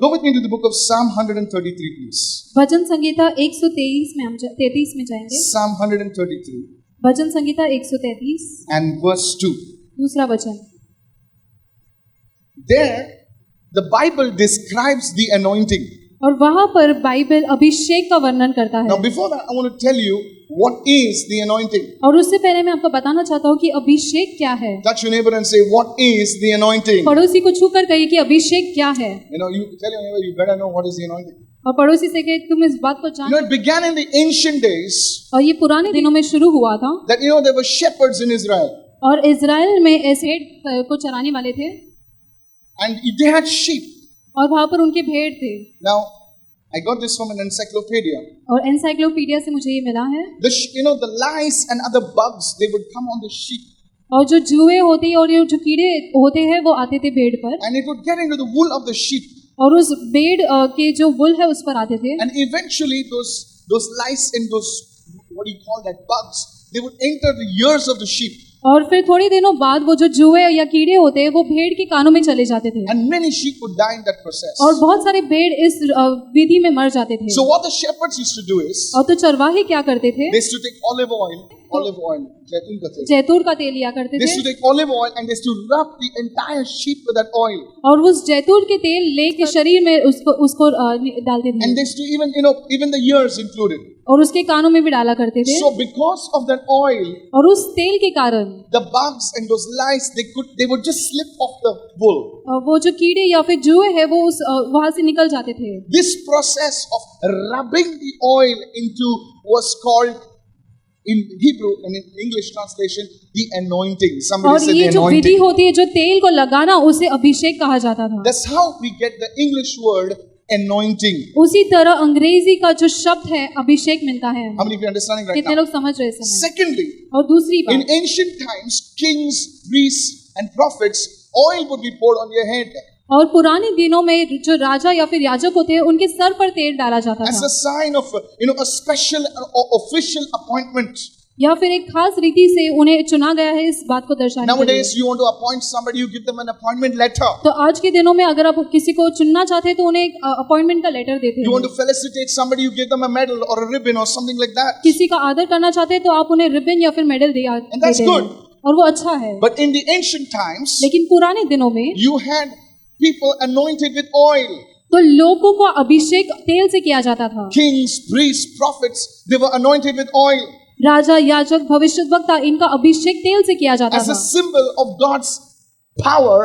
Go with me to the book of Psalm 133, please. भजन संगीता 133 में हम 33 में जाएंगे. Psalm 133 bhajan Sangeeta 133 and verse 2. दूसरा वचन. There, the Bible describes the anointing. और वहाँ पर बाइबल अभिषेक का वर्णन करता है. Now, before that, I want to tell you what is the anointing. और उससे पहले मैं आपको बताना चाहता हूँ कि अभिषेक क्या है. Touch your neighbor and say, what is the anointing? पड़ोसी को छूकर कहिए कि अभिषेक क्या है. You tell your neighbor, you better know what is the anointing. और पड़ोसी से कहे तुम इस बात को जानो. It began in the ancient days. और ये पुराने दिनों में शुरू हुआ था. That there were shepherds in Israel. और इज़राइल में ऐसे भेड़ को चराने वाले थे. And they had sheep. और वहाँ पर उनके भेड़ थे. Now, I got this from an encyclopedia. और एनसाइक्लोपीडिया से मुझे ये मिला है. The lice and other bugs, they would come on the sheep. और जो जुए होते हैं और जो कीड़े होते हैं वो आते थे भेड़ पर. And it would get into the wool of the sheep. और उस भेड़ के जो वुल है उस पर आते थे. And eventually those lice and those, what do you call that, bugs, they would enter the ears of the sheep. और फिर थोड़े दिनों बाद वो जो जुए या कीड़े होते हैं वो भेड़ के कानों में चले जाते थे. And many sheep would die in that process. और बहुत सारे भेड़ इस विधि में मर जाते थे. So what the shepherds used to do is, और तो चरवाहे क्या करते थे? they used to take olive oil, जैतून का तेल लिया करते they थे. used to take olive oil and they used to rub the entire sheep with that oil. और उस जैतून के तेल लेके शरीर में उसको डालते थे. And they used to even the ears included. और उसके कानों में भी डाला करते थे. So because of that oil, और उस तेल के कारण the bugs and those lice they would just slip off the wool. वो जो कीड़े या फिर जुए हैं वो उस वहां से निकल जाते थे. This process of rubbing the oil into was called in Hebrew and in English translation the anointing. Somebody और said ये the जो विधि anointing. होती है जो तेल को लगाना उसे अभिषेक कहा जाता था. That's how we get the English word anointing. उसी तरह अंग्रेजी का जो शब्द है अभिषेक मिलता है. How many of you are understanding right कितने now? लोग समझ रहे हैं इस समय? Secondly, और दूसरी in बात, ancient times, kings, priests, and prophets, oil would be poured on your head और पुराने दिनों में जो राजा या फिर याजक होते हैं उनके सर पर तेल डाला जाता as था. a sign of a special or official appointment. या फिर एक खास रीति से उन्हें चुना गया है इस बात को दर्शाने के लिए. Nowadays, you want to appoint somebody, you give them an appointment letter. तो आज के दिनों में अगर आप किसी को चुनना चाहते हैं तो उन्हें एक अपॉइंटमेंट का लेटर देते You want हैं. to felicitate somebody, you give them a medal or a ribbon or something like that. किसी का आदर करना चाहते हैं तो आप उन्हें रिबन या फिर मेडल And that's देते हैं. good. और वो अच्छा है. But in the ancient times, लेकिन पुराने दिनों में you had people anointed with oil. तो लोगों को अभिषेक तेल से किया जाता था. Kings, priests, prophets, they were anointed with oil राजा, याजक, भविष्यद्वक्ता इनका अभिषेक तेल से किया जाता as a था. symbol of God's power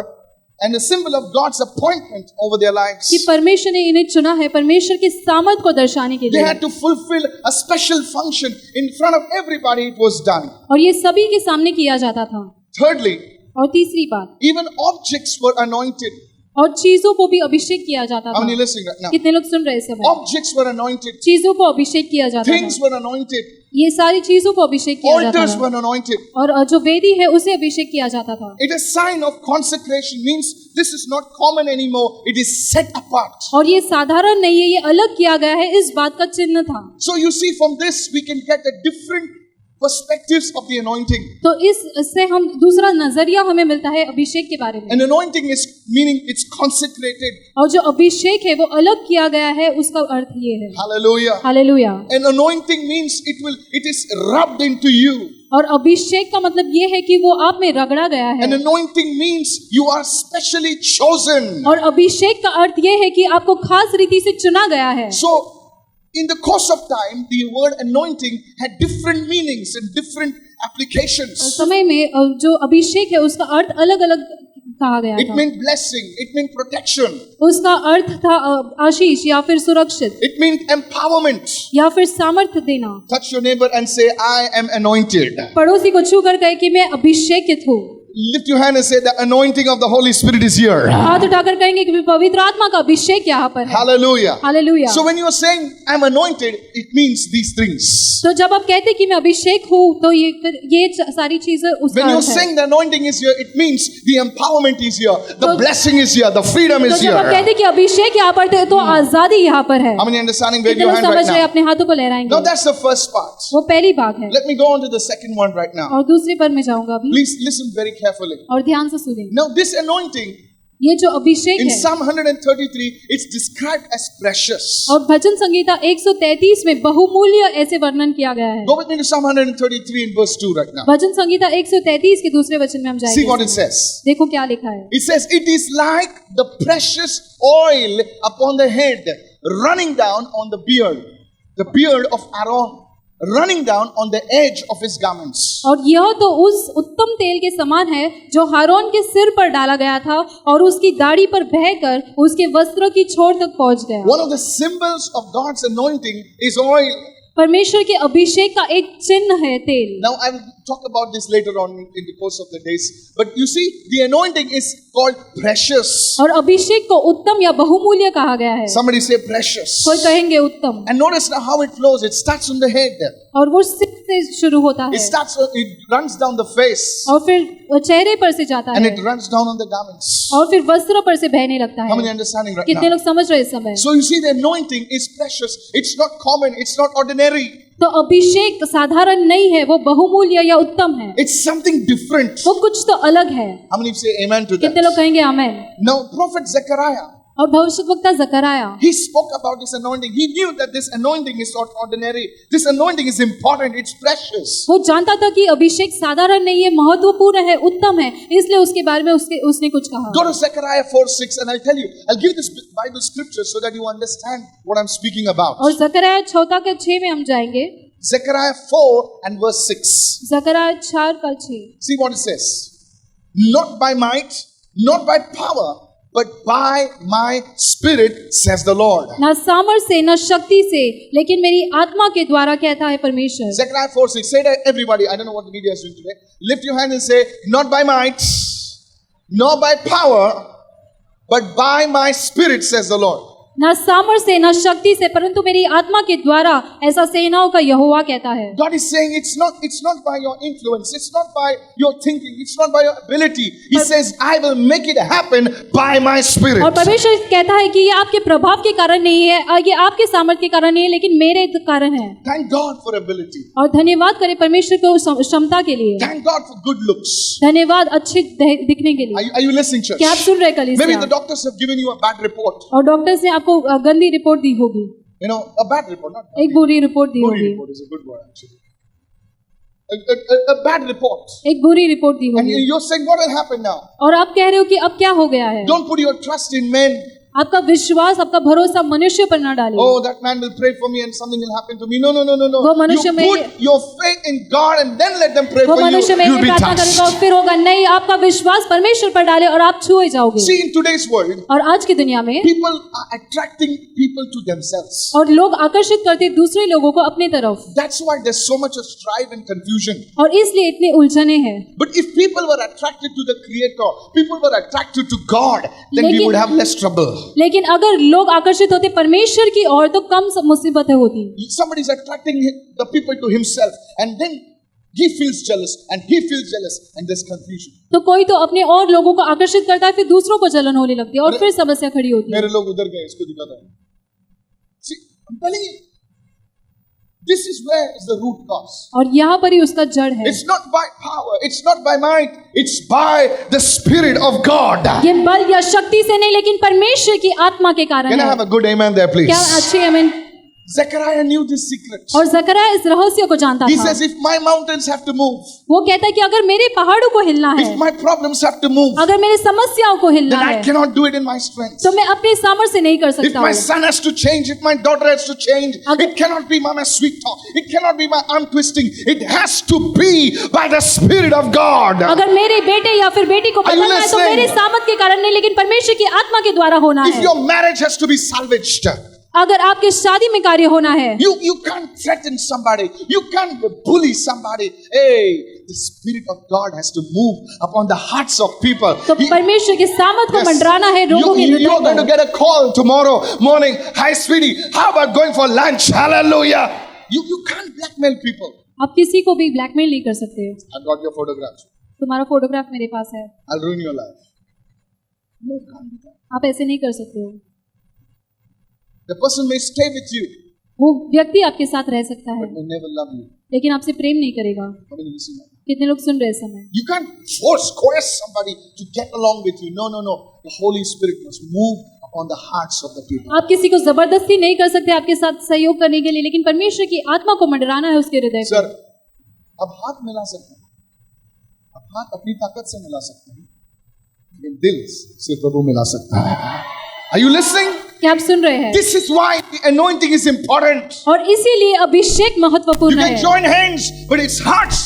and a symbol of God's appointment over their lives. कि परमेश्वर ने इन्हें चुना है परमेश्वर की सामर्थ को दर्शाने के They लिए. had to fulfill a special function in front of everybody. It was done. और ये सभी के सामने किया जाता था. Thirdly, और तीसरी बात, even objects were anointed. और चीजों को भी अभिषेक किया जाता How था. many listening right now? कितने लोग सुन रहे हैं इस समय? Objects were anointed. चीजों को अभिषेक किया जाता Things था. were anointed. ये सारी चीजों को अभिषेक किया जाता Altars था. were anointed. और जो वेदी है उसे अभिषेक किया जाता था. It is sign of consecration. Means this is not common anymore. It is set apart. और ये साधारण नहीं है, ये अलग किया गया है, इस बात का चिन्ह था. So you see, from this we can get a different perspectives of the anointing. तो इससे हम दूसरा नजरिया हमें मिलता है अभिषेक के बारे में. An anointing is meaning it's consecrated. और जो अभिषेक है वो अलग किया गया है उसका अर्थ ये है. Hallelujah. Hallelujah. An anointing means it is rubbed into you. और अभिषेक का मतलब ये है कि वो आप में रगड़ा गया है. An anointing means you are specially chosen. और अभिषेक का अर्थ ये है कि आपको खास रीति से चुना गया है. So in the course of time, the word anointing had different meanings and different applications. समय में जो अभिषेक है उसका अर्थ अलग-अलग कहा गया It था. meant blessing. It meant protection. उसका अर्थ था आशीष या फिर सुरक्षित It meant empowerment. या फिर सामर्थ्य देना. Touch your neighbor and say, I am anointed. पड़ोसी को छू कर कहे कि मैं अभिषेकित हूँ. Lift your hand and say, the anointing of the Holy Spirit is here. हाथ उठाकर कहेंगे कि पवित्र आत्मा का अभिषेक यहाँ पर है. Hallelujah. Hallelujah. So when you are saying, I'm anointed, it means these things. तो जब आप कहते हैं कि मैं अभिषेक हूँ तो ये सारी चीजें उसका When you're अर्थ है. saying the anointing is here, it means the empowerment is here, the blessing is here, the freedom तो is जब आप here. कहते हैं कि अभिषेक यहाँ पर है तो आजादी यहाँ पर है. How many understanding? Wave कितने your लोग hand समझ right रहे हैं? now. अपने हाथों को लहराएंगे. Now that's the first part. वो पहली बात है. Let me go on to the second one right now. और दूसरी पर मैं जाऊंगा अभी. Please listen very carefully. और ध्यान से सुनें. Now this anointing ये जो अभिषेक In है, Psalm 133, it's described as precious. और भजन संगीता 133 में बहुमूल्य ऐसे वर्णन किया गया है। Go with me to Psalm 133 in verse 2 right now. भजन संगीता 133 के दूसरे वचन में हम See what it जाएंगे। says. देखो क्या लिखा है। It says, it is like the precious oil upon the head, running down on the beard of Aaron, running down on the edge of his garments. और यह तो उस उत्तम तेल के समान है जो हारून के सिर पर डाला गया था और उसकी दाढ़ी पर बहकर उसके वस्त्रों की छोर तक पहुंच गया। One of the symbols of God's anointing is oil. परमेश्वर के अभिषेक का एक चिन्ह है तेल। Now I will talk about this later on in the course of the days. But you see, the anointing is called precious. और अभिषेक को उत्तम या बहुमूल्य कहा गया है। Somebody say precious. कोई कहेंगे उत्तम। And notice now how it flows. It starts on the head. और वो सिर से शुरू होता It है it runs down the face. और फिर चेहरे पर से जाता And है it runs down on the garments. और फिर वस्त्रों पर से बहने लगता How many है। understanding right कितने now? लोग समझ रहे हैं इस समय? So you see, the anointing is precious. It's not common. It's not ordinary. तो अभिषेक साधारण नहीं है, वो बहुमूल्य या उत्तम है। It's something different. वो कुछ तो अलग है। How many say amen to कितने लोग that? कहेंगे आमेन? Now, Prophet Zechariah, और भविष्यद्वक्ता जकरया he spoke about this anointing. He knew that this anointing is not ordinary. This anointing is important. It's precious. वो जानता था कि अभिषेक साधारण नहीं है, महत्वपूर्ण है, उत्तम है, इसलिए उसके बारे में उसने कुछ कहा। Go to Zechariah 4:6 and I'll tell you. I'll give this Bible scripture so that you understand what I'm speaking about. और जकरया 6 में हम जाएंगे। Zechariah 4 and verse 6. जकरया 4:6। See what it says. Not by might, not by power, but by my spirit, says the Lord. न सामर्थ्य से न शक्ति से, लेकिन मेरी आत्मा के द्वारा कहता है परमेश्वर। Zechariah 4:6. Say that everybody. I don't know what the media is doing today. Lift your hand and say, not by might, nor by power, but by my spirit, says the Lord. न सामर्थ्य से न शक्ति से, परंतु मेरी आत्मा के द्वारा, ऐसा सेनाओं का यहोवा कहता है। God is saying it's not by your influence, it's not by your thinking, it's not by your ability. He says, I will make it happen by my spirit. और परमेश्वर कहता है कि ये आपके प्रभाव के कारण नहीं है, ये आपके सामर्थ्य के कारण नहीं है, लेकिन मेरे कारण है। Thank God for ability. और धन्यवाद करें परमेश्वर को क्षमता के लिए। Thank God for good looks. धन्यवाद अच्छे दिखने के लिए। Are you listening, church? क्या आप सुन रहे हैं Maybe the कलीसिया? doctors have given you a bad report. और डॉक्टर्स ने आपको गंदी रिपोर्ट दी होगी, You know, a bad report, not bad. एक बुरी रिपोर्ट दी Bury होगी, report is a good word actually. A bad report. एक बुरी रिपोर्ट दी And होगी। you're saying, what will happen now? और आप कह रहे हो कि अब क्या हो गया है? Don't put your trust in men. आपका विश्वास, आपका भरोसा मनुष्य पर न डालिए। Oh, that man will pray for me and something will happen to me. No. वो मनुष्य You में- put your faith in God and then let them pray वो for you. मनुष्य में You'll be प्रार्थना करेगा और touched. फिर होगा नहीं, आपका विश्वास परमेश्वर पर डाले और आप छुए जाओगे। See, in today's world, और आज की दुनिया में people are attracting people to themselves. और लोग आकर्षित करते दूसरे लोगों को अपनी तरफ, That's why there's so much of strife and confusion. और इसलिए इतनी उलझने हैं। But if people were attracted to the Creator, people were attracted to God, then we लेकिन- would have less trouble. लेकिन अगर लोग आकर्षित होते परमेश्वर की ओर तो कम मुसीबतें होती। Somebody is attracting the people to himself, and then he feels jealous, and he feels jealous, and there's confusion. तो कोई तो अपने और लोगों को आकर्षित करता है, फिर दूसरों को जलन होने लगती है और फिर समस्या खड़ी होती है। मेरे लोग उधर गए, इसको दिखाता हूं। See, I'm telling you, this is where is the root cause. और यहाँ पर ही उसका जड़ है। It's not by power, it's not by might, it's by the Spirit of God. ये बल या शक्ति से नहीं, लेकिन परमेश्वर की आत्मा के कारण Can I है। have a good amen there, please? क्या अच्छी आमीन? Zechariah knew this secret. और जकरया इस रहस्य को जानता He था। says, if my mountains have to move, वो कहता है कि अगर मेरे पहाड़ों को हिलना है, if my problems have to move, अगर मेरे समस्याओं को हिलना then I है, cannot do it in my strength. तो मैं अपने सामर्थ्य से नहीं कर If सकता my हूँ। son has to change, if my daughter has to change, Agar- it cannot be by my sweet talk. It cannot be my arm twisting. It has to be by the Spirit of God. अगर मेरे बेटे या फिर बेटी को Are you बदलना है तो listening? मेरे सामर्थ्य के कारण नहीं, लेकिन परमेश्वर की आत्मा के द्वारा होना If है। your marriage has to be salvaged, अगर आपके शादी में कार्य होना है, you can't threaten somebody. You can't bully somebody. Hey, the Spirit of God has to move upon the hearts of people. तो परमेश्वर के सामर्थ को Yes. मंडराना है लोगों के You're हृदय going to पर। get a call tomorrow morning. Hi, sweetie. How about going for lunch? Hallelujah. You can't blackmail people. आप किसी को भी ब्लैकमेल नहीं कर सकते। I got your photograph. तुम्हारा फोटोग्राफ मेरे पास है, I'll ruin your life. No, can't do that. आप ऐसे नहीं कर सकते हो। The person may stay with you, वो व्यक्ति आपके साथ रह सकता है, but may never love you. लेकिन आपसे प्रेम नहीं करेगा। How many listen now? कितने लोग सुन रहे हैं इस समय? You can't coerce somebody to get along with you. No. The Holy Spirit must move upon the hearts of the people. आप किसी को जबरदस्ती नहीं कर सकते आपके साथ सहयोग करने के लिए, लेकिन परमेश्वर की आत्मा को मंडराना है उसके हृदय Sir, में। अब हाथ मिला सकते हैं, अब हाथ अपनी ताकत से मिला सकते हैं, लेकिन दिल से प्रभु मिला सकता है। Are you listening? क्या आप सुन रहे हैं? This is why the anointing is important. और इसीलिए अभिषेक You महत्वपूर्ण can है। join hands, but its hearts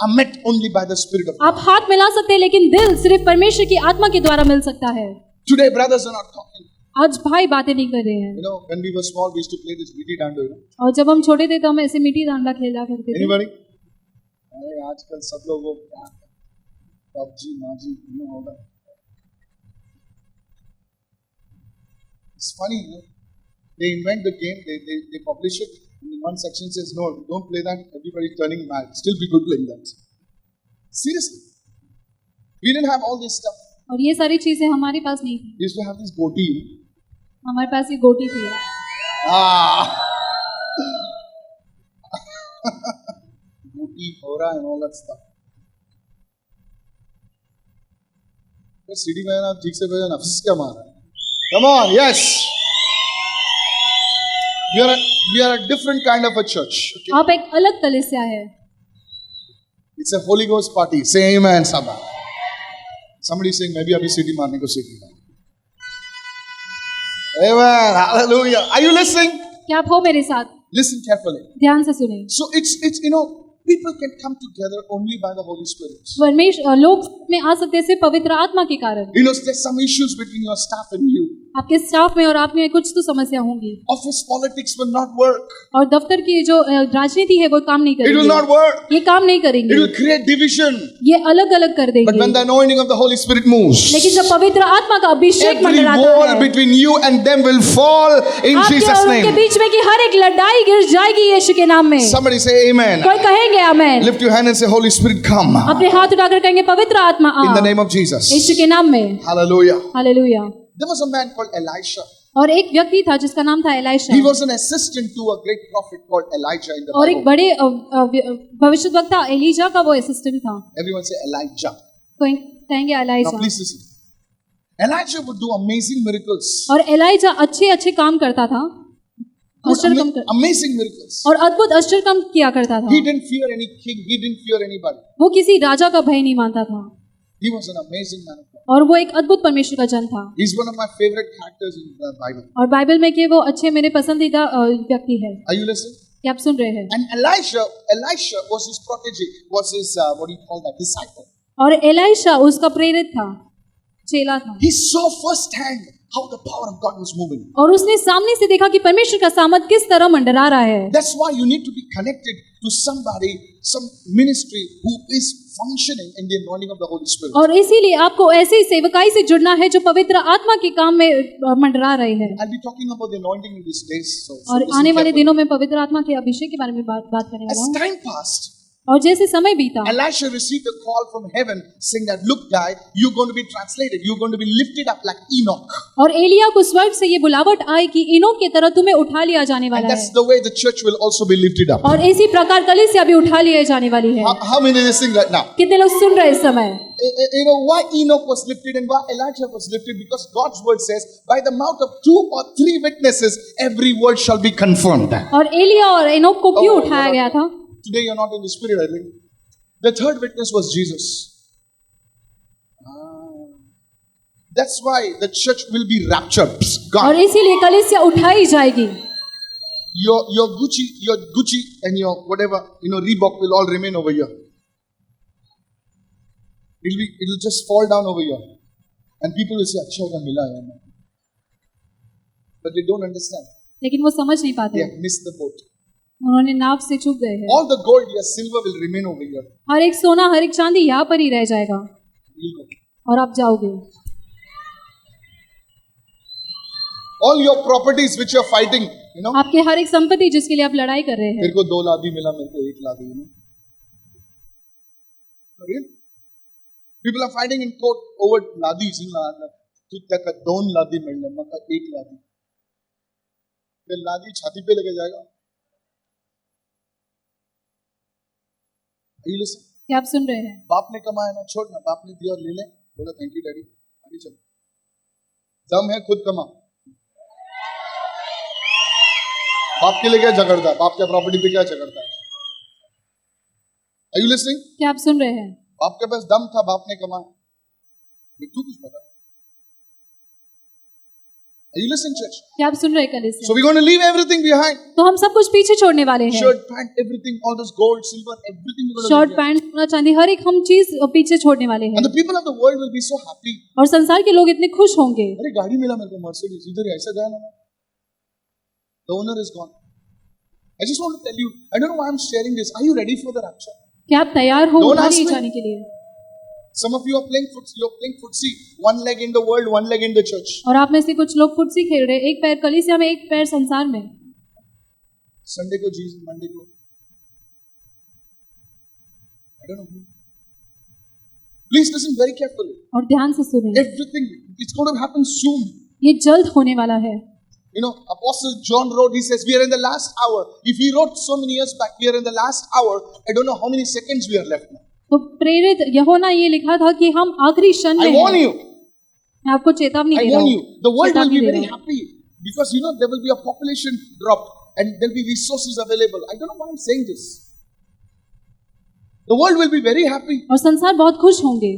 are met only by the Spirit of God. आप हाथ मिला सकते हैं, लेकिन दिल सिर्फ परमेश्वर की आत्मा के द्वारा मिल सकता है। Today, brothers are not talking. आज भाई बातें नहीं कर रहे हैं। You know, when we were small, we used to play this Viti Dando. You know? और जब हम छोटे थे तो हम ऐसे मिट्टी दांडा खेला करते थे। Anybody? अरे आजकल सब लोग वो क्या PUBG, माजी, you know all that. It's funny, you know? They invent the game, they publish it, and in one section says, no, don't play that, everybody's turning mad. Still people playing that. Seriously. We didn't have all this stuff. और ये सारी चीजें हमारे पास नहीं थी। We used to have this goatee. You know? हमारे पास ये गोटी थी। Goatee, hora and all that stuff. CD में ना ठीक से बजा ना, फिस क्या मार रहा है? Come on, yes. We are a different kind of a church. Okay? आप एक अलग कलीसिया है। It's a Holy Ghost party. Say amen, Sabah. Somebody is saying, maybe अभी CD मारने को सीखेगा। Amen. Hallelujah. Are you listening? क्या आप हो मेरे साथ? Listen carefully. ध्यान से सुने। So it's you know, people can come together only by the Holy Spirit. परमेश्वर लोग में आ सकते हैं सिर्फ पवित्र आत्मा के कारण। You know, there's some issues between your staff and you. आपके स्टाफ में और आप में कुछ तो समस्या होंगी। Office politics will not work. और दफ्तर की जो राजनीति है वो काम नहीं It will करेगी। not work. ये काम नहीं करेंगी। It will create division. ये अलग अलग कर But when देगी। the anointing of the Holy Spirit moves, लेकिन जब पवित्र आत्मा का अभिषेक every मंडराता wall है, between you and them will fall in आपके Jesus' और उनके name. बीच में की हर एक लड़ाई गिर जाएगी यीशु के नाम में। Somebody say amen. कोई कहेंगे आमेन। Lift your hand and say, Holy Spirit, come. अपने हाथ उठाकर कहेंगे पवित्र आत्मा आ। In the name of Jesus. यीशु के नाम में। Hallelujah. Hallelujah. There was a man called Elisha. और एक व्यक्ति था जिसका नाम था Elisha. He was an assistant to a great prophet called Elijah in the और एक Bible. बड़े भविष्यद्वक्ता एलीजा का वो असिस्टेंट था। Everyone say Elijah. कोई कहेंगे Now Elijah. please listen. Elijah would do amazing miracles. और एलाइजा अच्छे काम करता था। Amazing miracles. और अद्भुत आश्चर्य काम किया करता था। He didn't fear any king. He didn't fear anybody. वो किसी राजा का भय नहीं मानता था। He was an amazing man of God. और वो एक अद्भुत परमेश्वर का जन था। He's one of my favorite characters in the Bible. और बाइबल में के वो अच्छे मेरे पसंदीदा व्यक्ति है। Are you listening? क्या आप सुन रहे हैं? And Elisha was his protege, was his what do you call that, disciple. और एलाइशा उसका प्रेरित था, चेला था। He saw firsthand how the power of God was moving. और उसने सामने से देखा कि परमेश्वर का सामर्थ किस तरह मंडरा रहा है। That's why you need to be connected to somebody, some ministry who is functioning in the anointing of the Holy Spirit. और इसीलिए आपको ऐसे सेवकाई से जुड़ना है जो पवित्र आत्मा के काम में मंडरा रहे हैं। I'll be talking about the anointing in these days. So और listen आने वाले carefully. दिनों में पवित्र आत्मा के अभिषेक के बारे में बात करने वाला As हूँ। time passed, और जैसे समय बीता, Elisha received a call from heaven saying that, look guy, you're going to be translated, you're going to be lifted up like Enoch. और एलिया को स्वर्ग से ये बुलावट आई कि इनोक की तरह तुम्हें उठा लिया जाने And वाला that's है। the way the church will also be lifted up. और इसी प्रकार कलीसिया भी उठा लिया जाने वाली है। How many are listening right now? कितने लोग सुन रहे हैं इस समय? You know why Enoch was lifted and why Elijah was lifted? Because God's word says, by the mouth of 2 or 3 witnesses, every word shall be confirmed. और एलिया और Enoch को क्यों उठाया गया था? Today you're not in the spirit, I think. The third witness was Jesus. That's why the church will be raptured. और God, इसीलिए कलीसिया उठाई जाएगी। your Gucci and your whatever, Reebok will all remain over here. It'll just fall down over here. And people will say, अच्छा होगा मिला है हमें. But they don't understand. लेकिन वो समझ नहीं They पाते। have missed the boat. उन्होंने नाव से चूक गए हैं। All the gold, your silver will remain over here. हर एक सोना हर एक चांदी यहाँ पर ही रह जाएगा You'll go. और आप जाओगे। All your properties which you're fighting, आपके हर एक संपत्ति जिसके लिए आप लड़ाई कर रहे हैं। मेरे को 2 लादी मिला, मेरे को 1 लादी, Really? People are fighting in court over ladis. तू तक 2 लादी मिलने, मका 1 लादी. फिर लादी छाती पे लेके जाएगा. Are you listening? क्या आप सुन रहे हैं? बाप ने कमाया ना छोड़ ना, बाप ने दिया और ले ले, बोला थैंक यू डैडी, आगे चलो। दम है खुद कमा। बाप के लिए क्या झगड़ता है, बाप के प्रॉपर्टी पे क्या झगड़ता है? Are you listening? क्या आप सुन रहे हैं? बाप के पास दम था, बाप ने कमाया। तू कुछ बता। Are you listening, church? क्या आप सुन रहे हैं कलीसिया? So we're going to leave everything behind. तो हम सब कुछ पीछे छोड़ने वाले हैं। Shirt, pant, everything, all this gold, silver, everything we're going to short leave behind. Pant, सोना चांदी, हर एक हम चीज पीछे छोड़ने वाले हैं। And the people of the world will be so happy. और संसार के लोग इतने खुश होंगे। अरे गाड़ी मिला मेरे को मर्सिडीज, इधर ही ऐसा गया ना मैं। The owner is gone. I just want to tell you, I don't know why I'm sharing this. Are you ready for the rapture? क्या आप तैयार हो Don't ask उठाने me. जाने के लिए? Some of you are playing footsie, one leg in the world, one leg in the church. और आप में से कुछ लोग फुटसी खेल रहे हैं, एक पैर कलीसिया में, एक पैर संसार में। Sunday को Jesus, Monday को I don't know. Please listen very carefully. और ध्यान से सुनें, Everything, it's going to happen soon. ये जल्द होने वाला है। You know, Apostle John wrote, he says, we are in the last hour. If he wrote so many years back, we are in the last hour, I don't know how many seconds we are left now. तो प्रेरित यूहन्ना ये लिखा था कि हम आखिरी क्षण I में warn हैं। you. मैं आपको चेतावनी I दे रहा warn हूँ। you. The world will चेतावनी be दे very रहा हूँ। happy because, you know, there will be a population drop and there will be resources available. I don't know why I'm saying this. The world will be very happy. और संसार बहुत खुश होंगे।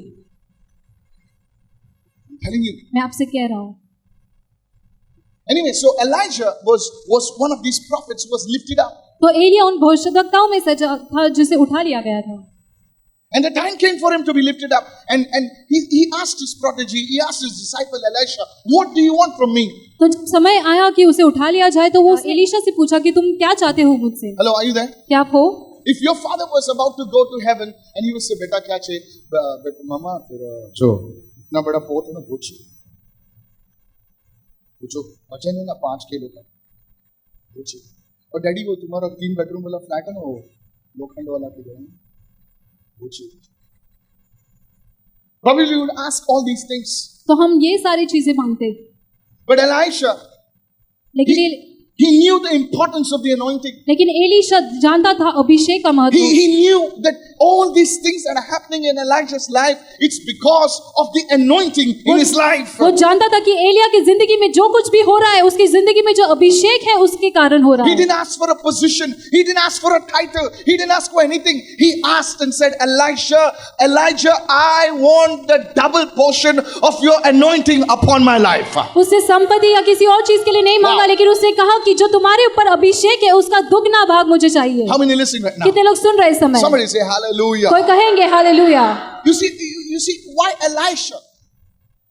I'm telling you. मैं आपसे कह रहा हूँ। Anyway, so Elijah was one of these prophets who was lifted up. तो एलिया उन भविष्यद्वक्ताओं में से था जिसे उठा लिया गया था। And the time came for him to be lifted up. And he asked his prodigy, he asked his disciple Elisha, what do you want from me? तो जब समय आया कि उसे उठा लिया जाए तो वो एलीशा से पूछा कि तुम क्या चाहते हो मुझसे? Hello, are you there? क्या आप हो? If your father was about to go to heaven and he would say, beta kya chahiye? Beta mama, tera jo itna bada pot hai na wo chahiye. पूछो बचे नहीं ना 5 kilo का पूछे और डैडी वो तुम्हारा 3 बेडरूम वाला फ्लैट है ना वो लोखंड वाला के घर पूछे probably you would ask all these things तो हम ये सारी चीजें मांगते। but Elisha लेकिन he knew the importance of the anointing. लेकिन एलीशा जानता था अभिषेक का महत्व। He knew that all these things that are happening in Elijah's life, it's because of the anointing in his life. वो जानता था कि एलिया की जिंदगी में जो कुछ भी हो रहा है, उसकी जिंदगी में जो अभिषेक है उसके कारण हो रहा He है। didn't ask for a position. He didn't ask for a title. He didn't ask for anything. He asked and said, Elijah, I want the double portion of your anointing upon my life. उससे संपत्ति या किसी और चीज के लिए नहीं मांगा, लेकिन उसने कहा कि जो तुम्हारे ऊपर अभिषेक है उसका दुगना भाग मुझे चाहिए। How many listening right now? कितने लोग सुन रहे इस समय? Somebody say hallelujah. कोई कहेंगे hallelujah. You see why Elisha,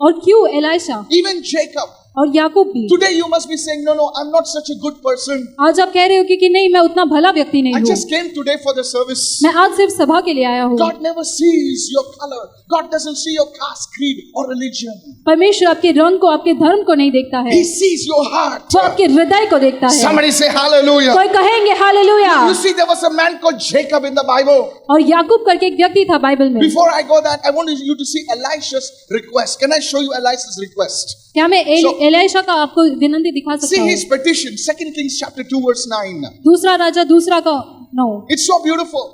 और क्यों एलीशा even Jacob. और याकूब भी? Today you must be saying, no, I'm not such a good person. आज आप कह रहे हो कि नहीं मैं उतना भला व्यक्ति नहीं I हूँ। just came today for the service. मैं आज सिर्फ सभा के लिए आया हूँ। God never sees your color. God doesn't see your caste, creed, or religion. परमेश्वर आपके रंग को, आपके धर्म को नहीं देखता है, He sees your heart. वो आपके हृदय को देखता है। Somebody say hallelujah. कोई कहेंगे hallelujah. You see, there was a man called Jacob in the Bible. और याकूब करके एक व्यक्ति था बाइबल में। Before I go that, I want you to see Elisha's request. Can I show you Elisha's request? क्या मैं एलीशा का आपको विनंती दिखा सकता See हूँ? his petition, 2 Kings chapter 2 verse 9. दूसरा राजा दूसरा का 9। It's so beautiful.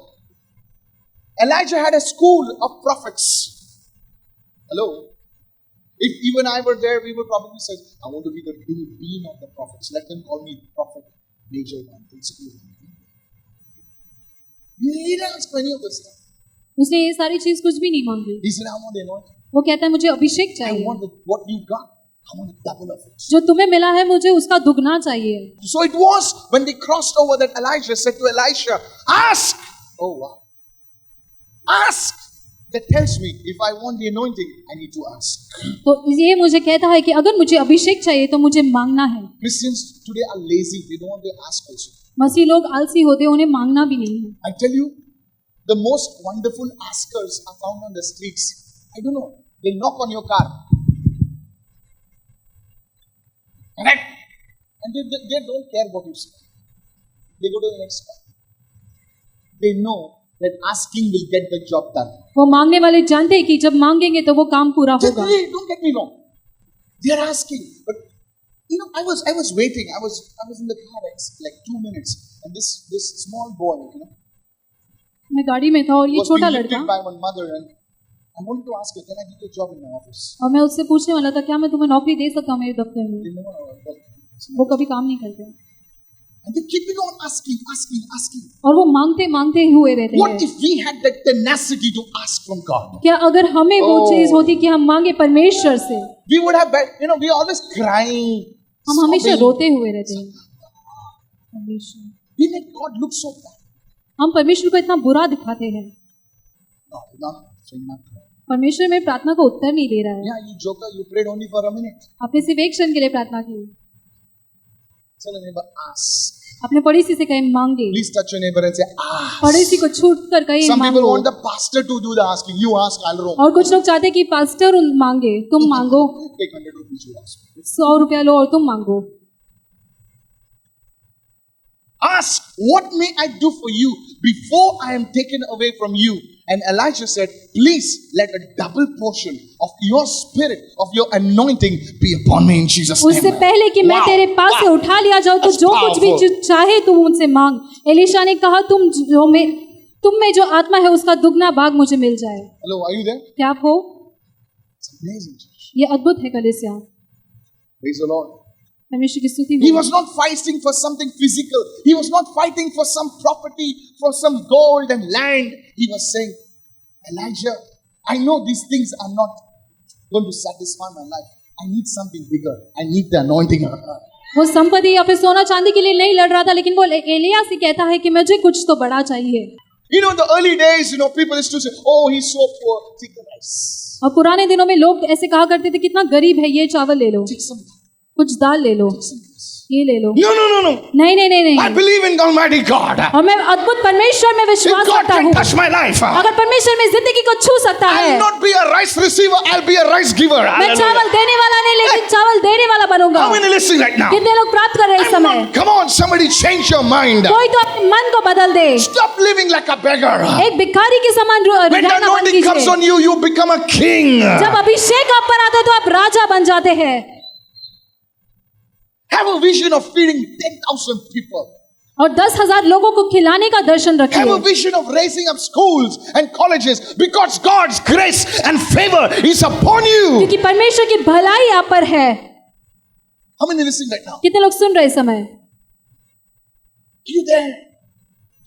Elijah had a school of prophets. Hello? If you and I were there, we would probably say, I want to be the dean of the prophets. Let them call me prophet, major one, principal one. He didn't ask for any of this stuff. उसने ये सारी चीज कुछ भी नहीं मांगी। He said, I want the anointing. वो कहता है मुझे अभिषेक I चाहिए, want what you got. I want a double of it. जो तुम्हें मिला है मुझे उसका दुगना चाहिए। So it was when they crossed over that Elijah said to Elisha, ask. Oh wow. Ask. That tells me if I want the anointing, I need to ask. तो ये मुझे कहता है कि अगर मुझे अभिषेक चाहिए तो मुझे मांगना है। Christians today are lazy. They don't want to ask also. मसीह लोग आलसी होते हैं, उन्हें मांगना भी नहीं है। I tell you, the most wonderful askers are found on the streets. I don't know. They knock on your car. Correct? And they don't care what you say. They go to the next car. They know that asking will get the job done. वो मांगने वाले जानते हैं कि जब मांगेंगे तो वो काम पूरा होगा। Don't get me wrong. They are asking, but you know, I was waiting. I was in the car like 2 minutes, and this small boy, you know, मैं गाड़ी में था और ये was छोटा being लड़का, lifted by one mother, and I wanted to ask her, can I give you a job in my office? और मैं उससे पूछने वाला था, क्या मैं तुम्हें नौकरी दे सकता हूँ मेरे दफ्तर में? They never got it. वो कभी काम नहीं करते And they keep on asking. और वो मांगते मांगते ही हुए रहते What हैं। if we had that tenacity to ask from God? क्या अगर हमें वो Oh. चीज होती कि हम मांगे परमेश्वर से, We would have, we are always crying. हम हमेशा sobbing. रोते हुए रहते हैं। परमेश्वर, We make God look so bad. हम परमेश्वर को इतना बुरा दिखाते हैं। No, not saying not. परमेश्वर मेरी प्रार्थना को उत्तर नहीं दे रहा है। Yeah, you joker, you prayed only for a minute. आपने सिर्फ एक क्षण के लिए प्रार्थना की। Tell your neighbor, ask. अपने पड़ोसी से कहीं मांगे, Please touch your neighbor and say, ask. पड़ोसी को छूट कर कहीं Some people मांगो। want the pastor to do the asking. You ask, I'll roam. और कुछ लोग चाहते हैं कि पास्टर मांगे, तुम मांगो। Take 100 rupees, you ask. 100 रुपया लो और तुम मांगो। Ask, what may I do for you before I am taken away from you? And Elijah said, please let a double portion of your spirit, of your anointing be upon me in Jesus' उससे name. पहले कि मैं Wow, तेरे पास से wow. उठा लिया जाऊं तो That's जो कुछ भी powerful. चाहे तुम उनसे मांग। एलीशा ने कहा, तुम में जो आत्मा है उसका दुगना भाग मुझे मिल जाए। Hello, are you there? क्या आप हो? It's amazing, church. ये अद्भुत है कलीसिया। Praise the Lord. परमेश्वर की स्तुति He हो। was not fighting for something physical. He was not fighting for some property, for some gold and land. He was saying, Elijah, I know these things are not going to satisfy my life. I need something bigger. I need the anointing of God. वो संपत्ति या फिर सोना चांदी के लिए नहीं लड़ रहा था, लेकिन वो एलिया से कहता है कि मुझे कुछ तो बड़ा चाहिए। You know, in the early days, people used to say, oh, he's so poor. Take the rice. और पुराने दिनों में लोग ऐसे कहा करते थे, कितना गरीब है, ये चावल ले लो, Take some. कुछ दाल ले लो, Take some rice. ये ले लो। No. नहीं नहीं नहीं I नहीं, believe in Almighty God. और मैं अद्भुत परमेश्वर में If विश्वास God करता can हूँ। touch my life, अगर परमेश्वर में जिंदगी को छू सकता है, I'll not be a rice receiver. I'll be a rice giver. मैं Hallelujah. चावल देने वाला नहीं, लेकिन चावल देने वाला बनूंगा। How many listening right now? कितने लोग प्राप्त कर रहे हैं इस समय? Come on, somebody change your mind. कोई तो अपने मन को बदल दे, Stop living like a beggar. एक भिखारी के समान When the रहना बंद anointing comes कीजिए। on you, you become a king. जब अभिषेक आप पर आता है तो आप राजा बन जाते हैं। Have a vision of feeding 10,000 people. और 10,000 लोगों को खिलाने का दर्शन Have a रखिए, vision of raising up schools and colleges because God's grace and favor is upon you. क्योंकि परमेश्वर की भलाई आप पर है। How many listening right now? कितने लोग सुन रहे इस समय? You there?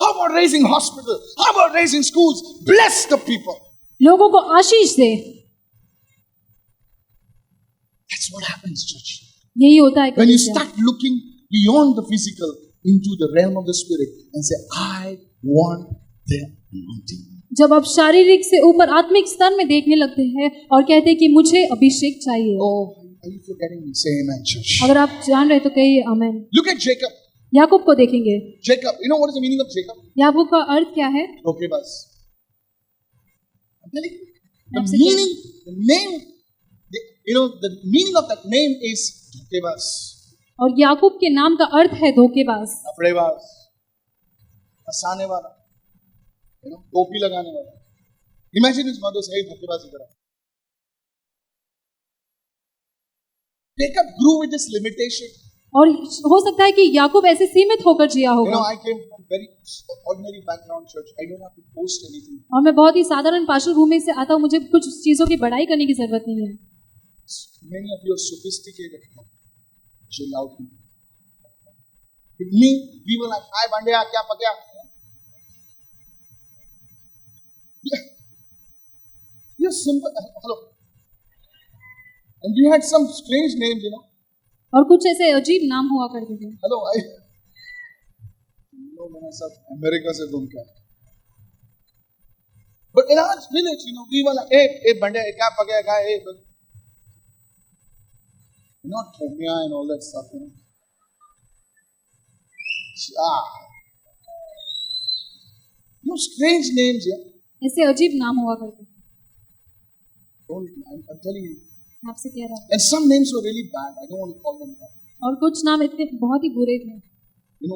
How about raising hospitals? How about raising schools? Bless the people. लोगों को आशीष दे। That's what happens, church. यही होता है When you कलीसिया। start looking beyond the physical into the realm of the spirit and say, I want the anointing. जब आप शारीरिक से ऊपर आत्मिक स्तर में देखने लगते हैं और कहते हैं कि मुझे अभिषेक चाहिए। Oh, are you forgetting me? Say amen, church. अगर आप जान रहे तो कहिए आमेन। Look at Jacob. याकूब को देखेंगे। Jacob, you know what is the meaning of Jacob? याकूब का अर्थ क्या है? Dhokebaz. I'm telling you, the Absolutely. meaning, the name, the meaning of that name is Dhokebaz. और याकूब के नाम का अर्थ है धोखेबाज। Afrebaz. फंसाने वाला, टोपी लगाने वाला. Imagine his mother saying, "धोखेबाज इधर आ." Jacob grew with this limitation. और हो सकता है कि याकूब ऐसे सीमित होकर जिया होगा। I came from very ordinary background church. I don't have to post anything. और मैं बहुत ही साधारण पार्श्वभूमि से आता हूँ, मुझे कुछ चीजों की बड़ाई करने की जरूरत नहीं है। Many of you are sophisticated. Chill out. With me, we were like, "Hi, Bandya, kya pakya?" You're simple. Hello. And we had some strange names, और कुछ ऐसे अजीब नाम हुआ करते थे। Hello, मैंने सब अमेरिका से घूम के आया. But in our village, we were like, hey, Bandya, kya pakya, kya, hey. Not Thomia and all that stuff, strange names, yeah. ऐसे अजीब नाम हुआ करते थे। I'm telling you. आपसे कह रहा हूँ। And some names were really bad. I don't want to call them that. और कुछ नाम इतने बहुत ही बुरे थे।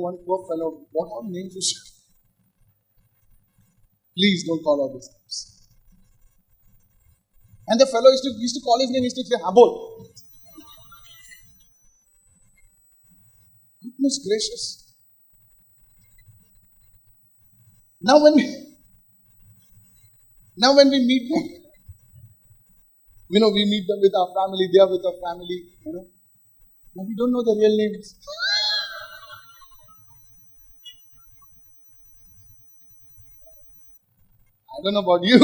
One poor fellow, what all names was she? Please don't call all these names. And the fellow used to call his name, used to say, Habol. Goodness gracious. Now when Now when we meet them, we meet them with our family, they are with our family, Now we don't know the real names. I don't know about you.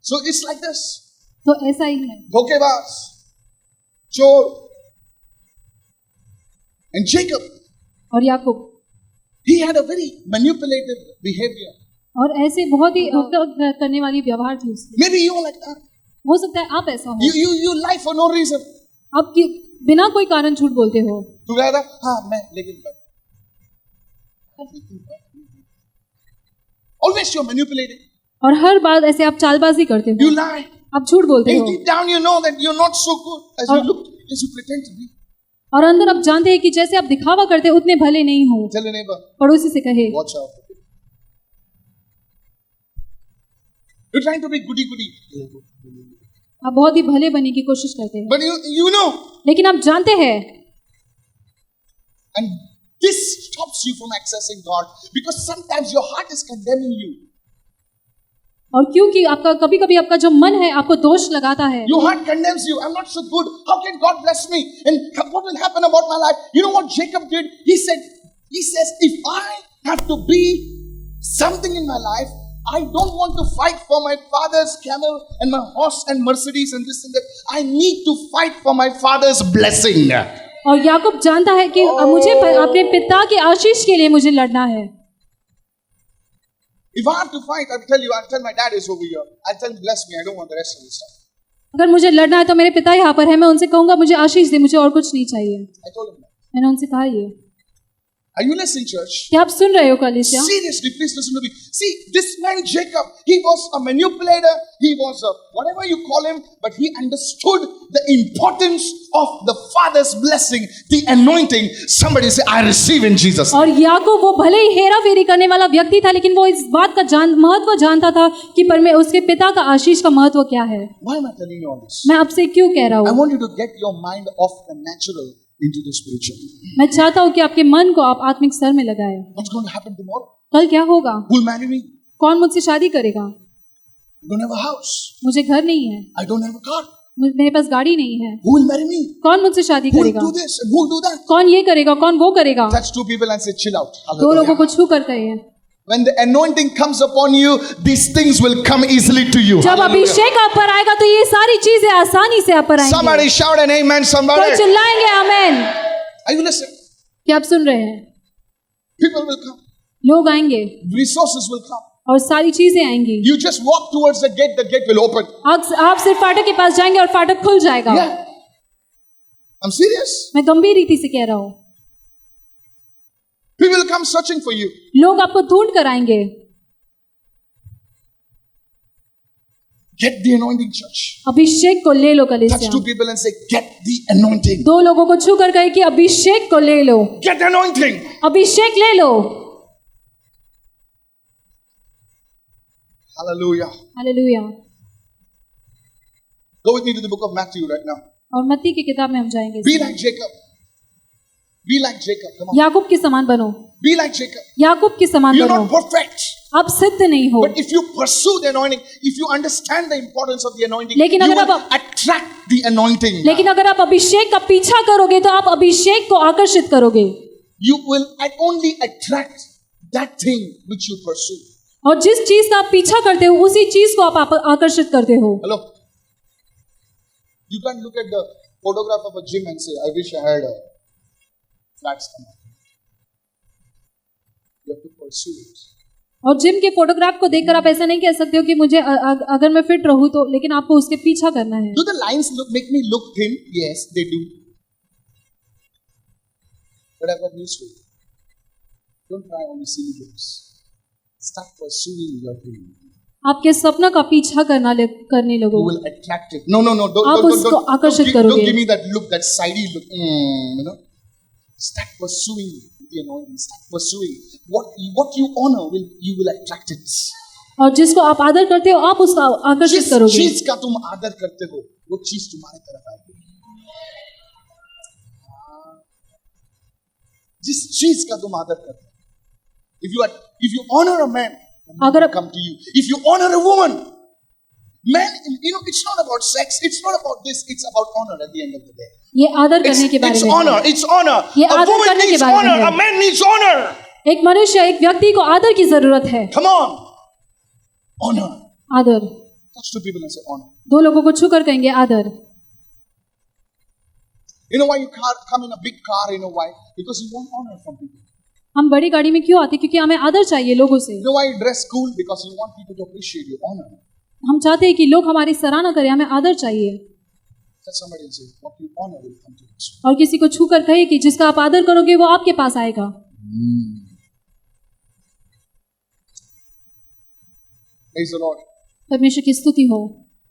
So it's like this. तो ऐसा ही है. धोखेबाज, चोर, and Jacob. और याकूब. He had a very manipulative behavior. और ऐसे बहुत ही धोखा करने वाली व्यवहार थी उसकी. Maybe you are like that. हो सकता है आप ऐसा हो. You lie for no reason. आप बिना कोई कारण झूठ बोलते हो. तू कहता हाँ मैं लेकिन always you're manipulating. और हर बात ऐसे आप चालबाजी करते हो. You lie. आप झूठ बोलते हो. Deep down you know that you're not so good as you pretend to be. और अंदर आप जानते हैं कि जैसे आप दिखावा करते हैं उतने भले नहीं हो. Tell your neighbor. पड़ोसी से कहे. Watch out. You're trying to be goody. आप बहुत ही भले बनने की कोशिश करते हैं. But you know. लेकिन आप जानते हैं. And this stops you from accessing God because sometimes your heart is condemning you. और क्योंकि आपका कभी-कभी आपका जो मन है आपको दोष लगाता है. Your heart condemns you. I'm not so good. How can God bless me? And what will happen about my life? You know what Jacob did? He says, if I have to be something in my life, I don't want to fight for my father's camel and my horse and Mercedes and this and that. I need to fight for my father's blessing. और याकूब जानता है कि मुझे अपने पिता के आशीष के लिए मुझे लड़ना है. If I have to fight, I'll tell my dad is over here. I'll tell him bless me. I don't want the rest of this stuff. अगर मुझे लड़ना है तो मेरे पिता यहाँ पर है. मैं उनसे कहूँगा मुझे आशीष दे, मुझे और कुछ नहीं चाहिए. I told him that. मैंने उनसे कहा ये. Are you listening, church? क्या आप सुन रहे हो कलीसिया? Seriously, please listen to me. See, this man Jacob, he was a manipulator. He was a whatever you call him, but he understood the importance of the Father's blessing, the anointing. Somebody say, I receive in Jesus. और याकूब वो भले ही हेरा फेरी करने वाला व्यक्ति था, लेकिन वो इस बात का महत्व जानता था कि पर मैं उसके पिता का आशीष का महत्व क्या है. Why am I telling you all this? मैं आपसे क्यों कह रहा हूँ? I want you to get your mind off the natural into the spiritual. मैं चाहता हूँ कि आपके मन को आप आत्मिक स्तर में लगाएं. What's going to happen tomorrow? कल क्या होगा? Who will marry me? कौन मुझसे शादी करेगा? I don't have a house. मुझे घर नहीं है. I don't have a car. मेरे पास गाड़ी नहीं है. Who will marry me? कौन मुझसे शादी Who will करेगा? do this and who will do that? कौन ये करेगा, कौन वो करेगा? Touch two people and say, chill out. दो लोगों को छू कर कहिए. When the anointing comes upon you, these things will come easily to you. जब अभिषेक आप पर आएगा तो ये सारी चीजें आसानी से आप पर आएंगी. Somebody shout an amen. Somebody. कोई चिल्लाएंगे आमेन. Are you listening? क्या आप सुन रहे हैं? People will come. लोग आएंगे. Resources will come. और सारी चीजें आएंगी. You just walk towards the gate will open. आप सिर्फ फाटक के पास जाएंगे और फाटक खुल जाएगा. Yeah. I'm serious. मैं गंभीर रीति से कह रहा हूँ. People will come searching for you. लोग आपको ढूंढ कर आएंगे. Get the anointing, church. अभिषेक को ले लो Touch कलीसिया. two people and say, get the anointing. दो लोगों को छू कर कहे कि अभिषेक को ले लो. Get the anointing. अभिषेक ले लो. Hallelujah. Hallelujah. Go with me to the book of Matthew right now. और मत्ती की किताब में हम जाएंगे. Be like Jacob. Be like Jacob. Come on. याकूब के समान बनो. Be like Jacob. याकूब के समान You're बनो. not perfect. आप सिद्ध नहीं हो. But if you pursue the anointing, if you understand the importance of the anointing, लेकिन you अगर will आप- attract the anointing. लेकिन अगर आप अभिषेक का पीछा करोगे तो आप अभिषेक को आकर्षित करोगे. You will only attract that thing which you pursue. और जिस चीज का आप पीछा करते हो उसी चीज को आप आकर्षित करते हो. Hello. You can't look at the photograph of a gym and say, I wish I had a flat stomach. You have to pursue it. और जिम के फोटोग्राफ को देखकर आप ऐसा नहीं कह सकते हो कि मुझे अगर मैं फिट रहूं तो, लेकिन आपको उसके पीछा करना है. Do the lines make me look thin? Yes, they do. But I've got news for you. Don't try only silly games. Start pursuing your dream. आपके सपना का पीछा करने You लगो. will attract it. No. आप उसको आकर्षित करोगे. Don't give me that look, that sidey look. Start pursuing the anointing. Start pursuing what you honor. You will attract it. और जिसको आप आदर करते हो आप उसका आकर्षित जिस करोगे. चीज का तुम आदर करते हो वो चीज तुम्हारी तरफ आएगी. जिस चीज का तुम आदर करते हो, if you honor a man, अगर come to you. If you honor a woman, man, it's not about sex, it's not about this, it's about honor at the end of the day. ये आदर करने के बारे It's में honor, है। it's honor. ये A आदर woman करने के needs बारे में honor, है। a man needs honor. एक मनुष्य, एक व्यक्ति को आदर की जरूरत है। Come on. Honor. आदर। Touch two people and say honor. दो लोगों को छूकर कहेंगे आदर। You know why you can't come in a big car, why? Because you want honor from people. हम बड़ी गाड़ी में क्यों आते? क्योंकि हमें आदर चाहिए लोगों से। You know why you dress cool? Because you want people to appreciate you, honor. हम चाहते हैं कि लोग हमारी सराहना करें, हमें आदर चाहिए। Touch somebody and say, what you honor will come to you. और किसी को छूकर कहे कि जिसका आप आदर करोगे वो आपके पास आएगा। Praise the Lord. परमेश्वर की स्तुति हो।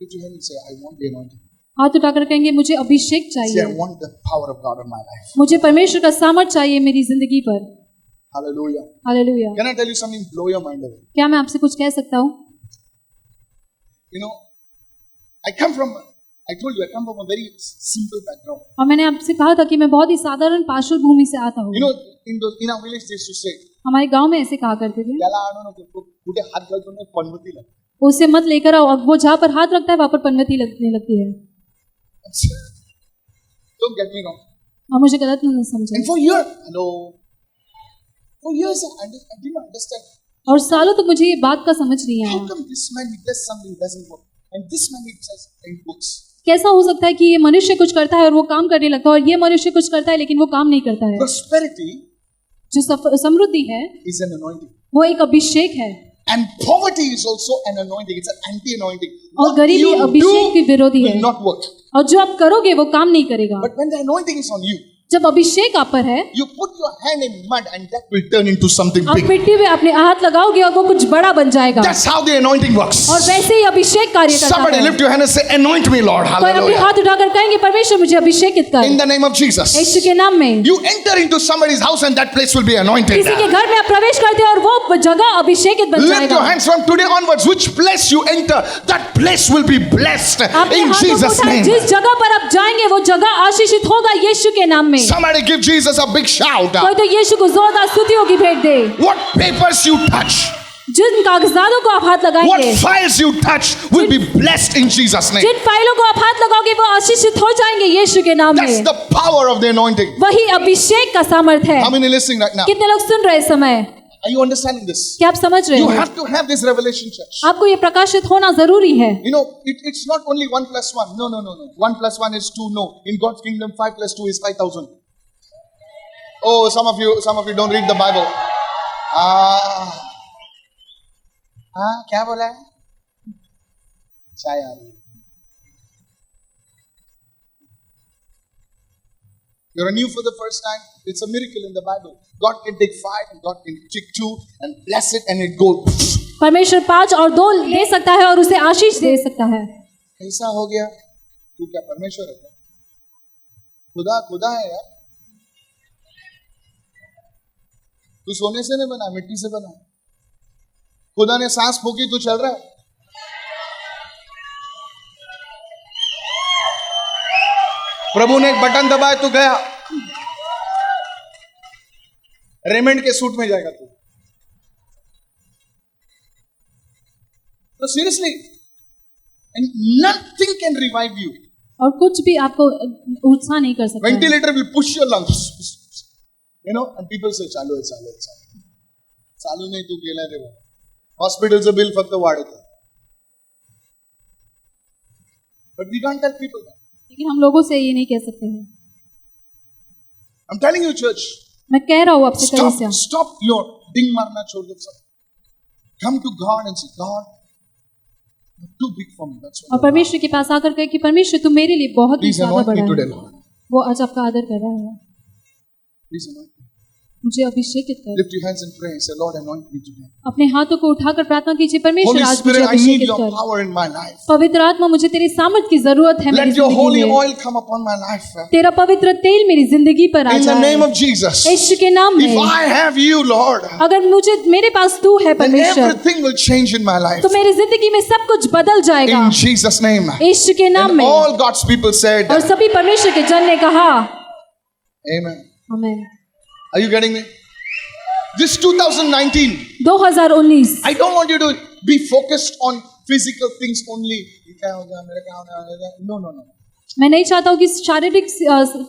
Lift your hand and say, I want the anointing. हाथ उठाकर कहेंगे मुझे अभिषेक Say, चाहिए, I want the power of God in my life. मुझे परमेश्वर का सामर्थ चाहिए मेरी जिंदगी पर। Hallelujah. Hallelujah. Can I tell you something? Blow your mind away. क्या मैं आपसे कुछ कह सकता हूँ? I told you, I come from a very simple background. और मैंने आपसे कहा था कि मैं बहुत ही साधारण पार्श्व भूमि से आता हूँ। In our village, they used to say, हमारे गांव में ऐसे कहा करते थे, "त्याला आणू नको, कुठे हात घालतो ना पनवती लागते." उसे मत लेकर आओ, अब वो जहाँ पर हाथ रखता है वहाँ पर पनवती लगने लगती है। Don't get me wrong. और मुझे गलत नहीं समझे। And for years, I didn't understand. और सालों तक मुझे ये बात का समझ नहीं How आया, come this man he does something doesn't work, and this man he says in books. कैसा हो सकता है कि ये मनुष्य कुछ करता है और वो काम करने लगता है, और ये मनुष्य कुछ करता है लेकिन वो काम नहीं करता है। Prosperity जो समृद्धि है is an anointing, वो एक अभिषेक है, and poverty is also an anointing. It's an anti-anointing. और What गरीबी you अभिषेक की do विरोधी है, will not work. और जो आप करोगे वो काम नहीं करेगा। But when the anointing is on you, जब अभिषेक आप पर है, you put your hand in mud, and that will turn into something आप big. मिट्टी में अपने हाथ लगाओगे और वो कुछ बड़ा बन जाएगा। That's how the anointing works. और वैसे ही अभिषेक कार्य करता Somebody है। lift your hand and say, "Anoint me, Lord." कोई अपने Hallelujah. हाथ उठाकर कहेंगे परमेश्वर मुझे अभिषेकित कर, In the name of Jesus. यीशु के नाम में। You enter into somebody's house, and that place will be anointed. किसी के घर में आप प्रवेश करते हैं और वो जगह अभिषेकित बन Lift your जाएगा। hands from today onwards. Which place you enter, that place will be blessed अपने in हाथों को Jesus' उठाएं, name. जिस जगह पर आप जाएंगे वो जगह आशीषित होगा यीशु के नाम में। Somebody give Jesus a big shout. कोई तो यीशु को जोरदार स्तुतियों की भेंट दे। What papers you touch, जिन कागजातों को आप हाथ what लगाएंगे, files you touch will be blessed in Jesus' name. जिन फाइलों को आप हाथ लगाओगे वो आशीषित हो जाएंगे यीशु के नाम That's में। the power of the anointing. वही अभिषेक का सामर्थ है। How many listening right now? कितने लोग सुन रहे इस समय? Are you understanding this? क्या आप समझ रहे You हो? have to have this revelation, church. आपको ये प्रकाशित होना जरूरी है। It's not only 1 plus 1. No. 1 plus 1 is 2. No. In God's kingdom, 5 plus 2 is 5,000. Oh, some of you don't read the Bible. क्या बोला है? चाय आ रही है. You're new for the first time. It's a miracle in the Bible. God can take 5 and God can take 2 and bless it and it goes. परमेश्वर 5 और 2 दे सकता है और उसे आशीष दे सकता है। कैसा हो गया? तू क्या परमेश्वर है क्या? खुदा है यार. तू सोने से नहीं बना, मिट्टी से बना. खुदा ने सांस फूकी, तू चल रहा है. प्रभु ने एक बटन दबाया, तू गया. रेमंड के सूट में जाएगा तू. तो seriously, and nothing can revive you. और कुछ भी आपको उत्साह नहीं कर सकता है। Ventilator will push your lungs. And people say, चालू है. चालू नहीं, तू गेला रे बाबा. हॉस्पिटलचं बिल फक्त वाढत आहे. But we can't tell people that. लेकिन हम लोगों से ये नहीं कह सकते हैं। I'm telling you, church. मैं कह रहा हूँ आपसे कलीसिया, Stop your ding मारना छोड़ दो सब. Come to God and say, God, you're too big for me. That's और what. परमेश्वर के पास आकर कहे कि परमेश्वर तुम मेरे लिए बहुत ही Please ज्यादा anoint बड़ा me today, है। Lord. वो आज आपका आदर कर रहा है। Please anoint me. मुझे अभिषेकित कर। Lift your hands and pray. Say, Lord, anoint me today. अपने हाथों को उठाकर प्रार्थना कीजिए, परमेश्वर Holy आज मुझे Spirit, I need अभिषेकित your कर। power in my life. पवित्र आत्मा, मुझे तेरी सामर्थ की जरूरत है मेरी Let your holy जिंदगी में। oil come upon my life. तेरा पवित्र तेल मेरी जिंदगी पर आ In the जाए name of Jesus. यीशु के नाम If में। I have you, Lord, अगर मेरे पास तू है then परमेश्वर, everything will change in my life. तो मेरी जिंदगी में सब कुछ बदल जाएगा In Jesus' name. यीशु के नाम And में। all God's people said, और सभी परमेश्वर के जन ने कहा Amen. आमीन। Are you getting me? This 2019, 2019 I don't want you to be focused on physical things only. No. मैं नहीं चाहता हूँ कि शारीरिक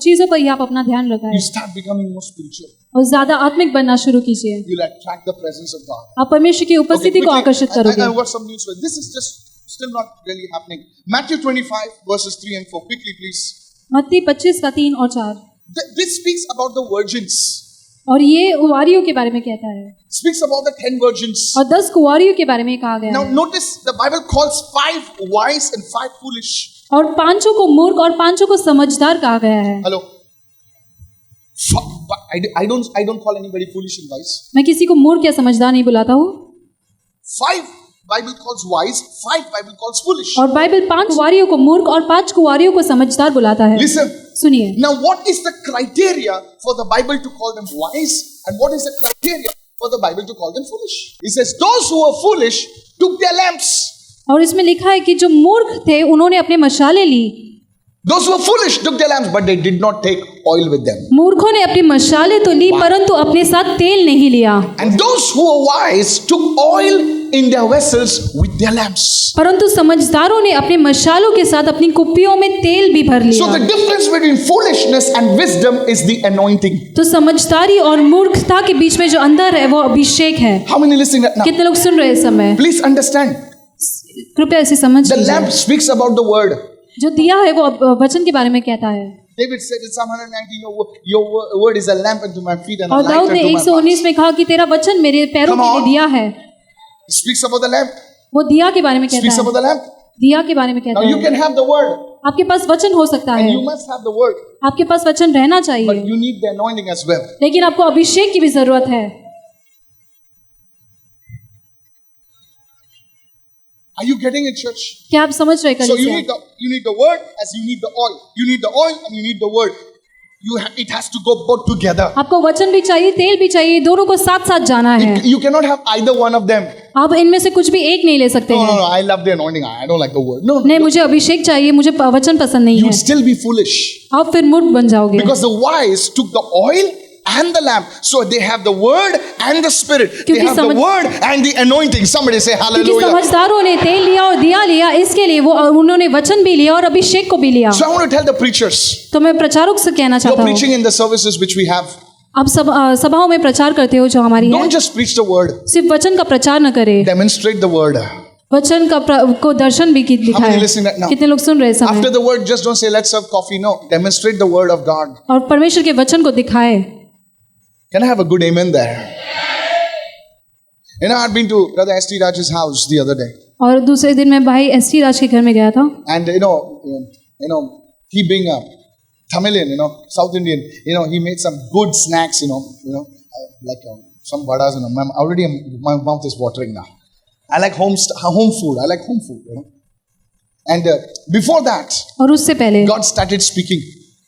चीजों पर ही आप अपना ध्यान You लगाएं start becoming more spiritual. और ज्यादा आत्मिक बनना शुरू कीजिए. You'll attract the presence of God. आप परमेश्वर की उपस्थिति को आकर्षित करोगे. I've got some news for you. This is just still not really happening. Matthew 25 verses 3 and 4. Quickly, please. मत्ती 25 का 3 और 4. This speaks about the virgins. और ये कुंवारियों के बारे में कहता है. Speaks about the 10 virgins. और 10 कुंवारियों के बारे में कहा गया Now है. notice the Bible calls 5 wise and 5 foolish. और 5 को मूर्ख और 5 को समझदार कहा गया है. Hello. I don't call anybody foolish and wise. मैं किसी को मूर्ख या समझदार नहीं बुलाता हूँ. 5 Bible calls wise, 5 Bible calls foolish. और बाइबल 5 कुंवारियों को मूर्ख और 5 कुंवारियों को समझदार बुलाता है. Listen. सुनिए. Now what is the criteria for the Bible to call them wise and what is the criteria for the Bible to call them foolish? It says those who were foolish took their lamps. और इसमें लिखा है कि जो मूर्ख थे उन्होंने अपने मशाले ली. Those who were foolish took their lamps but they did not take oil with them. मूर्खों ने अपनी मशाले तो ली परंतु अपने साथ तेल नहीं लिया. And those who were wise took oil in their vessels with their lamps. परंतु समझदारों ने अपने मशालों के साथ अपनी कुप्पियों में तेल भी भर लिया. So the difference between foolishness and wisdom is the anointing. तो समझदारी और मूर्खता के बीच में जो अंदर है वो अभिषेक है. How many listening right now? कितने लोग सुन रहे हैं इस समय? Please understand. कृपया इसे समझ The लीजिए. lamp speaks about the word. जो दिया है वो वचन के बारे में कहता है. David said in Psalm 119, your word is a lamp unto my feet and a और light दाऊद ने unto my path. 119 में कहा कि तेरा वचन मेरे पैरों Come के लिए on. दिया है. It speaks about the lamp. वो दिया के बारे में कहता Speaks है. about the lamp. दिया के बारे में Now कहता you है. can have the word आपके पास वचन हो सकता and है. you must have the word, आपके पास वचन रहना but चाहिए. you need the anointing as well. लेकिन आपको अभिषेक की भी जरूरत है. Are you getting it, church? क्या आप समझ रहे So you कलीसिया? need the word as you need the oil. You need the oil and you need the word. It has to go both together. आपको वचन भी चाहिए, तेल भी चाहिए, दोनों को साथ साथ जाना है. You cannot have either one of them. आप इनमें से कुछ भी एक नहीं ले सकते No, हैं. I love the anointing. I don't like the word. No, नहीं, मुझे अभिषेक चाहिए, मुझे वचन पसंद नहीं you है. would still be foolish आप फिर मूर्ख बन जाओगे. because the wise took the oil and the lamp. So they have the word and the spirit. They क्योंकि have the word and the anointing. Somebody say क्योंकि hallelujah. समझदारों ने तेल लिया और दिया लिया, इसके लिए वो उन्होंने वचन भी लिया और अभिषेक को भी लिया. So I want to tell the preachers, तो मैं प्रचारक से कहना you're चाहता हूँ, preaching in the services which we have. आप सब सभाओं में प्रचार करते हो जो हमारी है, Don't just preach the word. सिर्फ वचन का प्रचार न करे, Demonstrate the word. वचन का को दर्शन भी How many दिखाए. listening right now? कितने लोग सुन रहे हैं After समय? the word, just don't say let's serve coffee. No, demonstrate the word of God. और परमेश्वर के वचन को दिखाए. Can I have a good amen there? You know, I'd been to Brother S.T. Raj's house the other day, और दूसरे दिन मैं भाई एसटी राज के घर में गया था. and you know, he being a Tamilian, South Indian, he made some good snacks, like some vadas. My mouth is watering now. I like home food. I like home food. And before that, और उससे पहले God started speaking.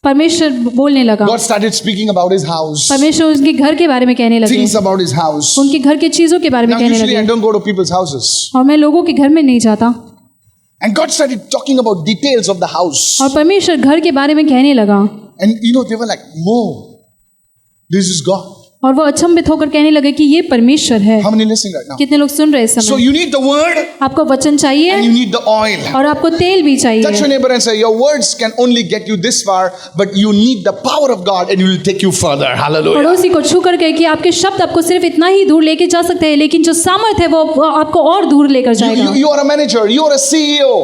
परमेश्वर बोलने लगा. God started speaking about His house, परमेश्वर उनके घर के बारे में कहने लगे, things about His house. उनके घर के चीजों के बारे में Now, कहने usually I लगे. don't go to people's houses. और मैं लोगों के घर में नहीं जाता. And God started talking about details of the house. और परमेश्वर घर के बारे में कहने लगा. And they were like, "Whoa, this is God." और वो अचंभित होकर कहने लगे कि ये परमेश्वर है. How many listening right now? कितने लोग सुन रहे हैं इस So समय? you need the word आपको वचन and चाहिए you need the oil. और आपको तेल भी Touch your चाहिए. neighbor and say, your words can only get you this far, but you need the power of God and it will take you further. Hallelujah. पड़ोसी को छू कर कहे कि आपके शब्द आपको सिर्फ इतना ही दूर लेके जा सकते हैं, लेकिन जो सामर्थ है वो आपको और दूर लेकर जाएगा. You are a manager, you are a CEO.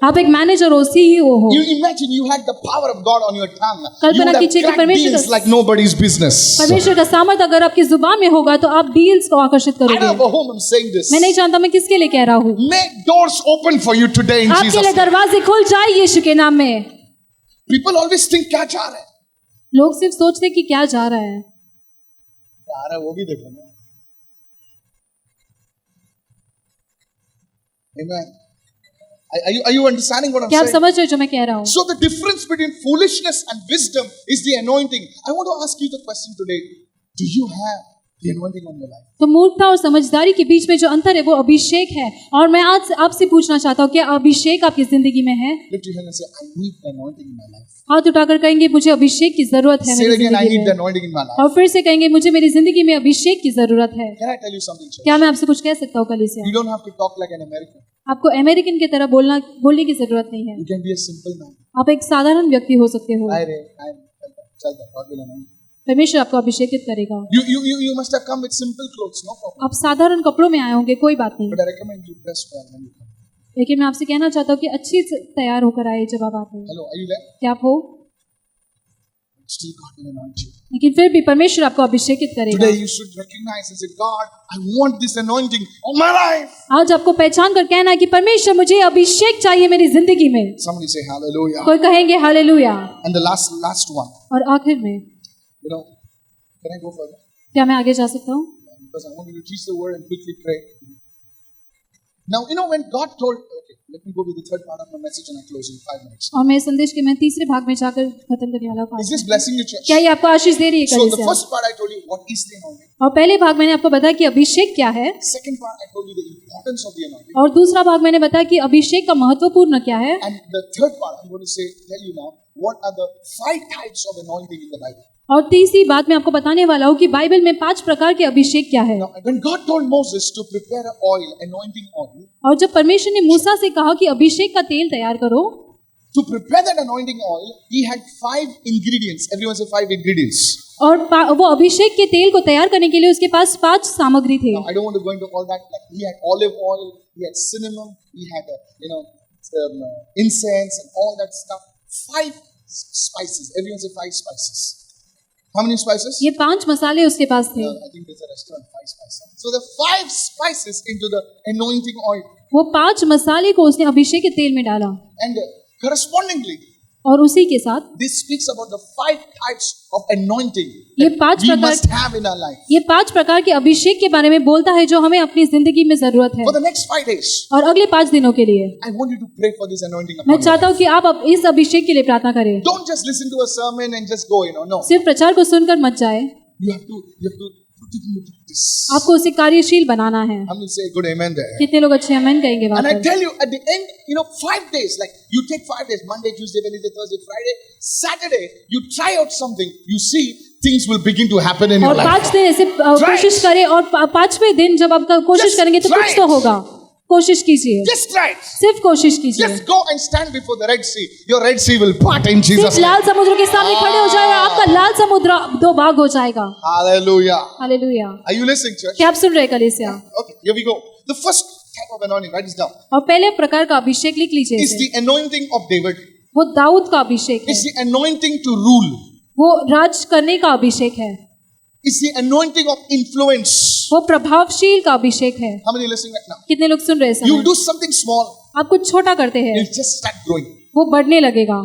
आप एक मैनेजर हो, सीईओ हो. You imagine you had the power of God on your tongue. You Kalpana would have कीजिए कि cracked परमेश्वर deals का- like nobody's business. परमेश्वर का सामर्थ अगर आपकी जुबान में होगा तो आप डील्स को आकर्षित I don't करोगे. know whom I'm saying this. मैं नहीं जानता मैं किसके लिए कह रहा हूँ. Make doors open for you today in आपके Jesus' लिए name. दरवाजे खुल जाए यीशु के नाम में. People always think क्या जा रहा है? लोग सिर्फ सोचते हैं कि क्या जा रहा है. क्या आ रहा है वो भी देखो ना. Amen. Are you understanding what I'm क्या आप saying? समझ रहे हो जो मैं कह रहा हूँ? So the difference between foolishness and wisdom is the anointing. I want to ask you the question today. Do you have The anointing on your life. तो मूर्खता और समझदारी के बीच में जो अंतर है वो अभिषेक है। और मैं आज आपसे पूछना चाहता हूँ, क्या अभिषेक आपकी जिंदगी में है? Lift your hand and say, I need the anointing in my life. हाथ उठाकर कहेंगे, मुझे अभिषेक की जरूरत है Say it मेरी again, I जिंदगी need the में। anointing in my life. और फिर से कहेंगे, मुझे मेरी जिंदगी में अभिषेक की जरूरत है। Can I tell you something, church? क्या मैं आपसे कुछ कह सकता हूँ कलीसिया? You don't have to talk like an American. आपको अमेरिकन की तरह बोलने की जरूरत नहीं है। You can be a simple man. आप एक साधारण व्यक्ति हो सकते हो। I चल God will anoint you. परमेश्वर आपको अभिषेकित करेगा। You must have come with simple clothes, no problem. आप साधारण कपड़ों में आए होंगे, कोई बात नहीं। But I recommend you dress well when you come. लेकिन मैं आपसे कहना चाहता हूँ कि अच्छी से तैयार होकर आए जब आप आते हैं। Hello, are you there? क्या आप हो? Still God will anoint you. लेकिन फिर भी परमेश्वर आपको अभिषेकित करेगा। Today you should recognize and say, God, I want this anointing on my life. आज आपको पहचान कर कहना है कि परमेश्वर मुझे अभिषेक चाहिए मेरी जिंदगी में। Somebody say hallelujah. कोई कहेंगे hallelujah. And the last one. और आखिर में, You know, can I go further? क्या मैं आगे जा सकता हूँ? Because I want you to teach the word and quickly pray. Now, you know, when God told, okay, let me go to the third part of my message and I close in 5 minutes. और मैं संदेश के तीसरे भाग में जाकर खत्म करने वाला हूँ। Is this blessing you, church? क्या ये आपको आशीष दे रही है So the कलीसिया? first part I told you, what is the anointing? और पहले भाग मैंने आपको बताया कि अभिषेक क्या है, Second part I told you the importance of the anointing. और दूसरा भाग मैंने बताया कि अभिषेक का महत्वपूर्ण क्या है, And the third part I'm going to tell you now, what are the 5 types of anointing in the Bible? और तीसरी बात मैं आपको बताने वाला हूँ कि बाइबल में 5 प्रकार के अभिषेक क्या है। Now, when God told Moses to prepare an oil, anointing oil, और जब परमेश्वर ने मूसा से कहा कि अभिषेक का तेल तैयार करो, to prepare that anointing oil, he had 5 ingredients. Everyone say 5 ingredients. और वो अभिषेक के तेल को तैयार करने के लिए उसके पास 5 सामग्री थे। Now, I don't want to go into all that. Like he had olive oil, he had cinnamon, he had incense and all that stuff. 5 spices. Everyone say 5 spices. How many spices? ये 5 मसाले उसके पास थे। I think there's a restaurant, 5 spices. So the 5 spices into the anointing oil. वो 5 मसाले को उसने अभिषेक के तेल में डाला, And correspondingly, और उसी के साथ this speaks about the 5 types of anointing ये that 5 we प्रकार must have in our life. ये 5 प्रकार के अभिषेक के बारे में बोलता है जो हमें अपनी जिंदगी में जरूरत है। For the next 5 days, और अगले 5 दिनों के लिए I want you to pray for this anointing मैं upon you. चाहता हूँ कि आप अब इस अभिषेक के लिए प्रार्थना करें। Don't just listen to a sermon and just go, No. सिर्फ प्रचार को सुनकर मत जाए, You have to put it into practice. आपको उसे कार्यशील बनाना है। How many say good amen there? कितने लोग अच्छे आमीन कहेंगे वहाँ And I पर? tell you, at the end, 5 days, like you take 5 days, Monday, Tuesday, Wednesday, Thursday, Friday, Saturday, you try out something, you see things will begin to happen in your और life. 5 दिन ऐसे कोशिश करें, और 5वें दिन जब आप कोशिश Just करेंगे तो try कुछ तो it. होगा। कोशिश कीजिए, Just try it. सिर्फ कोशिश कीजिए। Just go and stand before the Red Sea. Your Red Sea will part in Jesus' सिर्फ name. लाल समुद्र के सामने खड़े हो जाएगा, आपका लाल समुद्र 2 भाग हो जाएगा। Hallelujah. Hallelujah. Are you listening, church? क्या आप सुन रहे हैं कलीसिया? Okay, here we go. The first type of anointing, write this down, और पहले प्रकार का अभिषेक लिख लीजिए is इसे। the anointing of David. वो दाऊद का अभिषेक है, It's the anointing to rule. वो राज करने का अभिषेक है, It's the anointing of influence. वो प्रभावशील का अभिषेक है। How many listening right now? कितने लोग सुन रहे हैं You समय? do something small, आप कुछ छोटा करते हैं, it'll just start growing. वो बढ़ने लगेगा।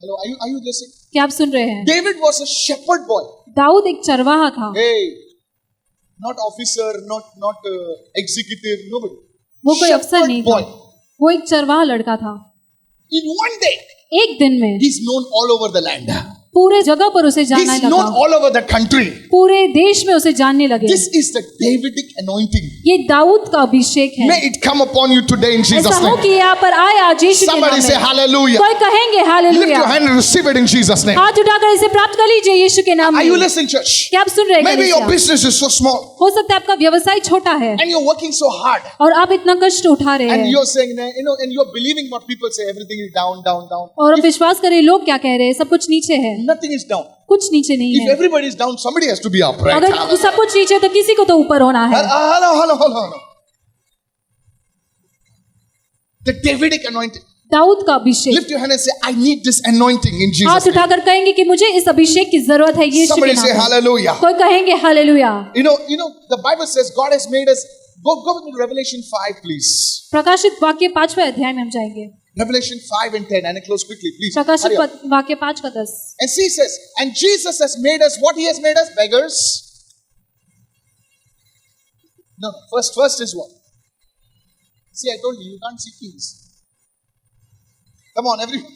Hello, are you listening? क्या आप सुन रहे हैं? David was a shepherd boy. Dawood एक चरवाहा था, Hey, not officer, not executive, nobody. वो कोई अफसर नहीं था, boy. वो एक चरवाहा लड़का था। In one day, एक दिन में he's known all over the land. पूरे जगह पर उसे जानना He's known लगा, all over the country. पूरे देश में उसे जानने लगे। This is the Davidic anointing. ये दाऊद का अभिषेक है। May it come upon you today in Jesus' ऐसा हो name. कि यहाँ पर आए आज यीशु के नाम Somebody say में। hallelujah. कोई कहेंगे Lift your hallelujah. hand and receive it in Jesus' name. हाथ उठाकर इसे प्राप्त कर लीजिए यीशु के नाम Are you में। listening, church? क्या आप सुन रहे हैं Maybe your कलीसिया? business is so small हो सकता है आपका व्यवसाय छोटा है and you're working so hard और आप इतना कष्ट उठा रहे and हैं, you're saying, and you're believing what people say, everything is down, down, down. और आप विश्वास करें लोग क्या कह रहे हैं, सब कुछ नीचे है। Nothing is down. कुछ नीचे नहीं If है। everybody is down, somebody has to be up, right? अगर सब कुछ नीचे है तो किसी को तो ऊपर होना है। Hello. The Davidic anointing. Dawood का अभिषेक। Lift your hand and say, I need this anointing in Jesus' हाथ name. उठाकर कहेंगे कि मुझे इस अभिषेक की जरूरत है यीशु के Somebody say नाम में। hallelujah. कोई कहेंगे hallelujah. You know, the Bible says God has made us. Go with me to Revelation 5, please. प्रकाशित वाक्य 5वें अध्याय में हम जाएंगे। Revelation 5 and 10, and I close quickly, please. प्रकाशित Hurry up. वाक्य 5 का 10। And see, it says, and Jesus has made us, what he has made us? Beggars. No, first is what? See, I told you can't see kings. Come on, everyone.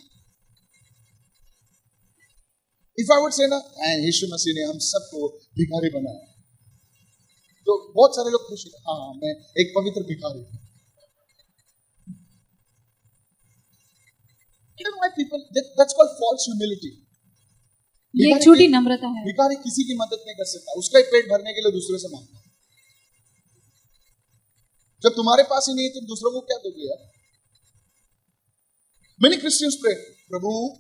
If I would say ना, यीशु मसीह ने हम सबको भिखारी बनाया, तो बहुत सारे लोग खुश हैं, हाँ मैं एक पवित्र भिखारी हूँ. You know why people? That's called false humility. ये एक झूठी नम्रता है. भिखारी किसी की मदद नहीं कर सकता, उसका ही पेट भरने के लिए दूसरे से मांगता. जब तुम्हारे पास ही नहीं है, तुम दूसरों को क्या दोगे यार? Many Christians pray, प्रभु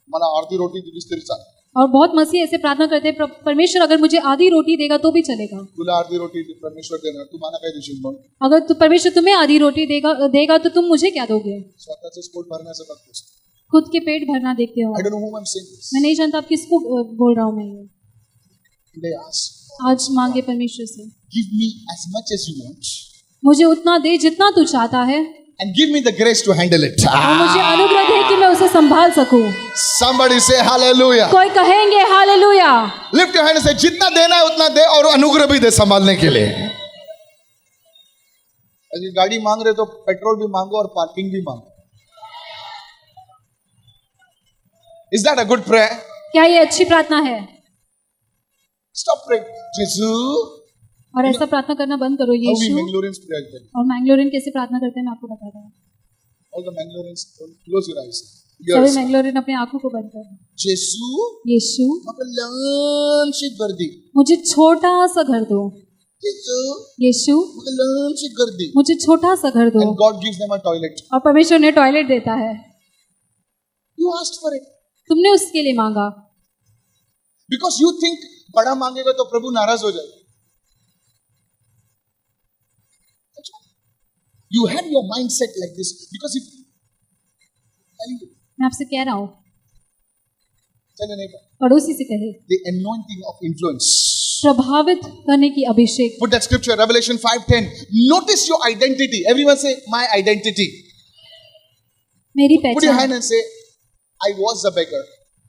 मला आधी रोटी दीजिए तेरे साथ. और बहुत मसीह ऐसे प्रार्थना करते हैं, परमेश्वर अगर मुझे आधी रोटी देगा तो भी चलेगा. तुला आधी रोटी परमेश्वर देणार, तू मला काय देशील मग? अगर तू परमेश्वर तुम्हें आधी रोटी देगा तो तुम मुझे क्या दोगे? स्वतःचे पोट भरण्याचं बघतोस. खुद के पेट भरना देखते हो. I don't know whom I'm saying this. मैं नहीं जानता आप किसको बोल रहा हूँ मैं ये. Today ask. आज मांगे परमेश्वर से, Give me as much as you want. मुझे उतना दे जितना तू चाहता है, And give me the grace to handle it. और मुझे अनुग्रह दे कि मैं उसे संभाल सकूं. Somebody say hallelujah. कोई कहेंगे hallelujah. Lift your hand and say, जितना देना है उतना दे और अनुग्रह भी दे संभालने के लिए. अगर गाड़ी मांग रहे तो पेट्रोल भी मांगो और पार्किंग भी मांगो. Is that a good prayer? क्या ये अच्छी प्रार्थना है? Stop praying. Jesus. और ऐसा प्रार्थना करना बंद करो. How we यीशु. Mangaloreans pray again. और मैंगलोरियन कैसे प्रार्थना करते हैं मैं आपको बताता हूँ. All the Mangaloreans, close your eyes. सभी Yes. मैंगलोरियन अपनी आंखों को बंद करो. Jesus. यीशु, लंच कर दी. मुझे छोटा सा घर दो. यीशु, लंच कर दी. मुझे छोटा सा घर दो. And God gives them a toilet. और परमेश्वर उन्हें टॉयलेट देता है. You asked for it. तुमने उसके लिए मांगा. Because you think बड़ा मांगेगा तो प्रभु नाराज हो जाएगा. You have your mindset like this because if मैं आपसे कह रहा हूँ, चले नहीं पाए. पड़ोसी से कहे, The anointing of influence. प्रभावित करने की अभिषेक. Put that scripture, Revelation 5:10. Notice your identity. Everyone say, my identity. मेरी Put your hand पहचान. and say, I was a beggar.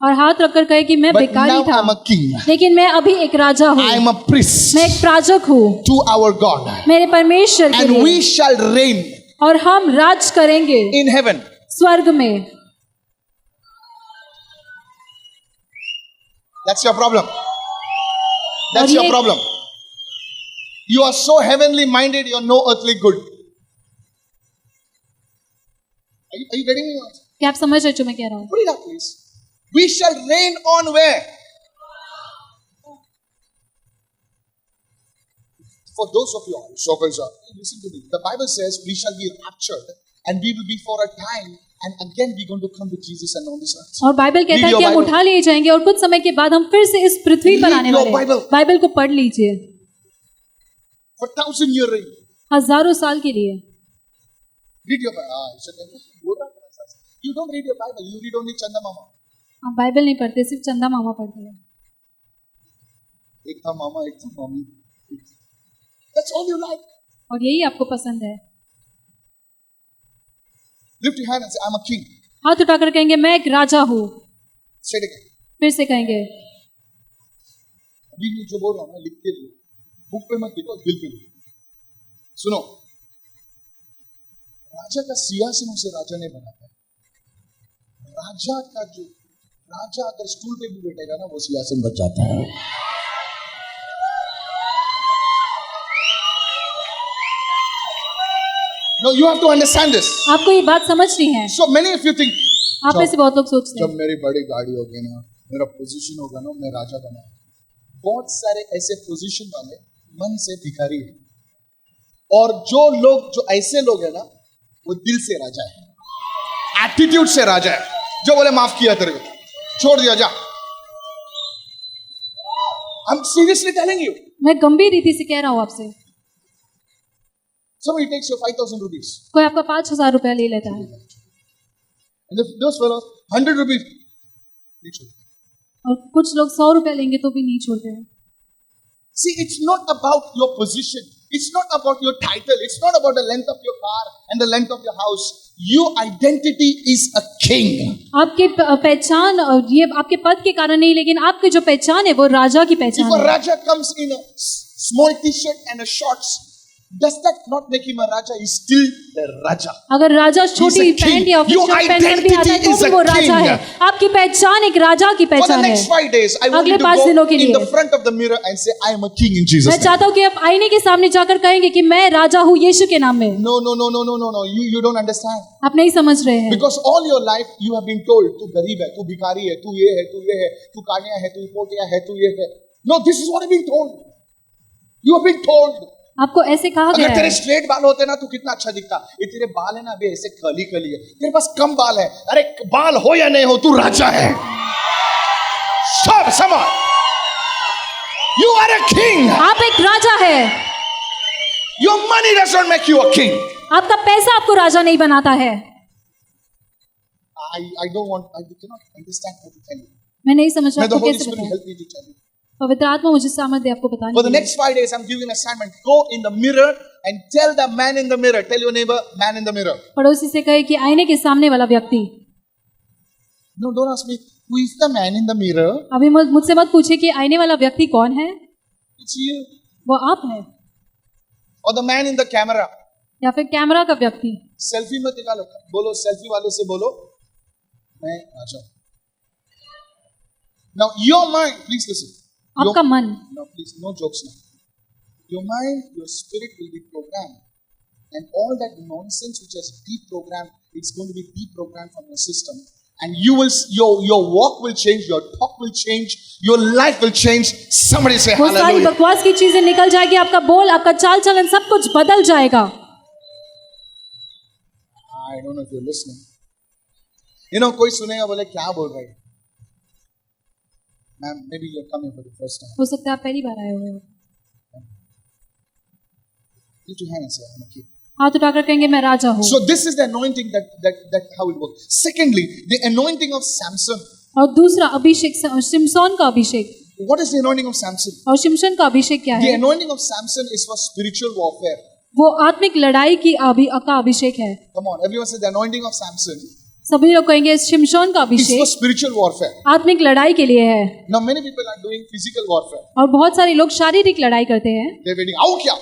और हाथ रखकर कहे कि मैं But भिखारी now था, I'm a king. लेकिन मैं अभी एक राजा हूँ. I am a priest मैं एक प्राजक हूँ to our God. मेरे परमेश्वर के And लिए. we shall reign और हम राज करेंगे in heaven. स्वर्ग में. That's your problem. That's और your ये- problem. You are so heavenly minded, you are no earthly good. Are you getting me? क्या आप समझ रहे हो जो मैं कह रहा हूँ? Put it up, please. We shall reign on where? For those of you, listen to me. The Bible says we shall be raptured and we will be for a time and again we're going to come with Jesus and on this earth. और Bible कहता है Read कि your हम Bible. उठा लिए जाएंगे और कुछ समय के बाद हम फिर से इस पृथ्वी पर Read आने your वाले हैं. Bible. बाइबल को पढ़ लीजिए. For 1,000 year reign. हजारों साल के लिए. Read your Bible. You don't read your Bible. You read only Chanda Mama. आप बाइबल नहीं पढ़ते, सिर्फ चंदा मामा पढ़ते हैं. एक था मामा, एक था mummy. That's all you like. और यही आपको पसंद है. Lift your hand and say, I'm a king. हाथ उठाकर कहेंगे मैं एक राजा हूँ. Say it again. फिर से कहेंगे. अभी मैं जो बोल रहा हूँ ना, लिख के लो. बुक पे मत लिखो, दिल पे लिखो. सुनो, राजा का सिंहासन उसे राजा ने बनाता है. राजा अगर स्टूल पे भी बैठेगा ना, वो सिंहासन बच जाता है. No, you have to understand this. आपको ये बात समझनी है. So many of you think, आप में से बहुत लोग सोचते जब हैं मेरी बड़ी गाड़ी होगी ना, मेरा पोजीशन होगा ना, मैं राजा बना. बहुत सारे ऐसे पोजीशन वाले मन से भिखारी हैं. और जो ऐसे लोग हैं ना, वो दिल से राजा है, एटीट्यूड से राजा है. जो बोले माफ किया तेरे को, छोड़ दिया जा. I'm seriously telling you. मैं गंभीर रीति से कह रहा हूँ आपसे. Somebody takes your 5,000 rupees. कोई आपका 5,000 रुपया ले लेता है And those fellows, 100 rupees. नहीं छोड़ते. और कुछ लोग 100 रुपया लेंगे तो भी नहीं छोड़ते हैं. See, it's not about your position. It's not about your title. It's not about the length of your car and the length of your house. Your identity is a king. आपके पहचान ये आपके पद के कारण नहीं, लेकिन आपकी जो पहचान है वो राजा की If पहचान a है. Raja comes in a small t-shirt and a shorts, Does that not make him a Raja? He's still the Raja. अगर राजा छोटी He's a king. पैंट या Your शर्ट पहनकर भी आता है identity तो is भी a वो राजा king. है। आपकी पहचान एक राजा की For the पहचान है। next 5 days, I want अगले you to 5 दिनों go के in लिए the front of the mirror and say, I am a king in Jesus' मैं name. चाहता हूँ कि आप आईने के सामने जाकर कहेंगे कि मैं राजा हूँ यीशु के नाम में। No. You don't understand. आप नहीं समझ रहे हैं Because all your life you have been told, तू गरीब है, तू भिखारी है, तू ये है, तू कानिया है, तू पोटिया है, तू ये है. No, this is what you've been told. You have been told. आपको ऐसे कहा गया अगर तेरे है। स्ट्रेट बाल होते ना तो कितना अच्छा दिखता। ये तेरे बाल है ना अभी ऐसे कर्ली कर्ली है, तेरे पास कम बाल है। अरे बाल हो या नहीं हो तू राजा है। सब समझ। You are a king. आप एक राजा है। Your money does not make you a king. आपका पैसा आपको राजा नहीं बनाता है। I cannot understand how to tell you. मैं नहीं समझ रहा May the आपको Holy कैसे Spirit बताऊं। help me to tell you. पवित्र आत्मा मुझे सामर्थ दे आपको बताने For the के लिए। next 5 days, I'm giving an assignment. Go in the mirror and tell the man in the mirror. Tell your neighbor, man in the mirror. पड़ोसी से कहे कि आईने के सामने वाला व्यक्ति। No, don't ask me, who is the man in the mirror? अभी मुझसे मत पूछिए कि आईने वाला व्यक्ति कौन है। It's you. वो आप है Or the man in the camera. या फिर कैमरा का व्यक्ति। सेल्फी मत निकालो, बोलो सेल्फी वाले से बोलो मैं राजा हूं। Now your mind, please listen. आपका मन। No, please, no jokes now. Your mind, your spirit will be programmed, and all that nonsense which has deprogrammed, it's going to be deprogrammed from your system, and you will, your walk will change, your talk will change, your life will change. Somebody say वो सारी hallelujah. बकवास की चीजें निकल जाएगी, आपका बोल, आपका चाल चलन सब कुछ बदल जाएगा। I don't know if you're listening. You know, कोई सुनेगा बोले क्या बोल रहे हैं? Ma'am, maybe you're coming for the first time. हो सकता है आप पहली बार आए हुए हो। Lift your hand and say, I'm a king. हाथ उठाकर कहेंगे मैं राजा हूँ। So this is the anointing that how it works. Secondly, the anointing of Samson. और दूसरा अभिषेक शिमशोन का अभिषेक। What is the anointing of Samson? और शिमशोन का अभिषेक क्या The है? anointing of Samson is for spiritual warfare. वो आत्मिक लड़ाई की का अभिषेक है। Come on, everyone say the anointing of Samson सभी लोग कहेंगे शिमशोन का is for Abhishek spiritual warfare. आत्मिक लड़ाई के लिए है। Now many people are doing physical warfare. और बहुत सारे लोग शारीरिक लड़ाई करते हैं। They're waiting. आओ क्या?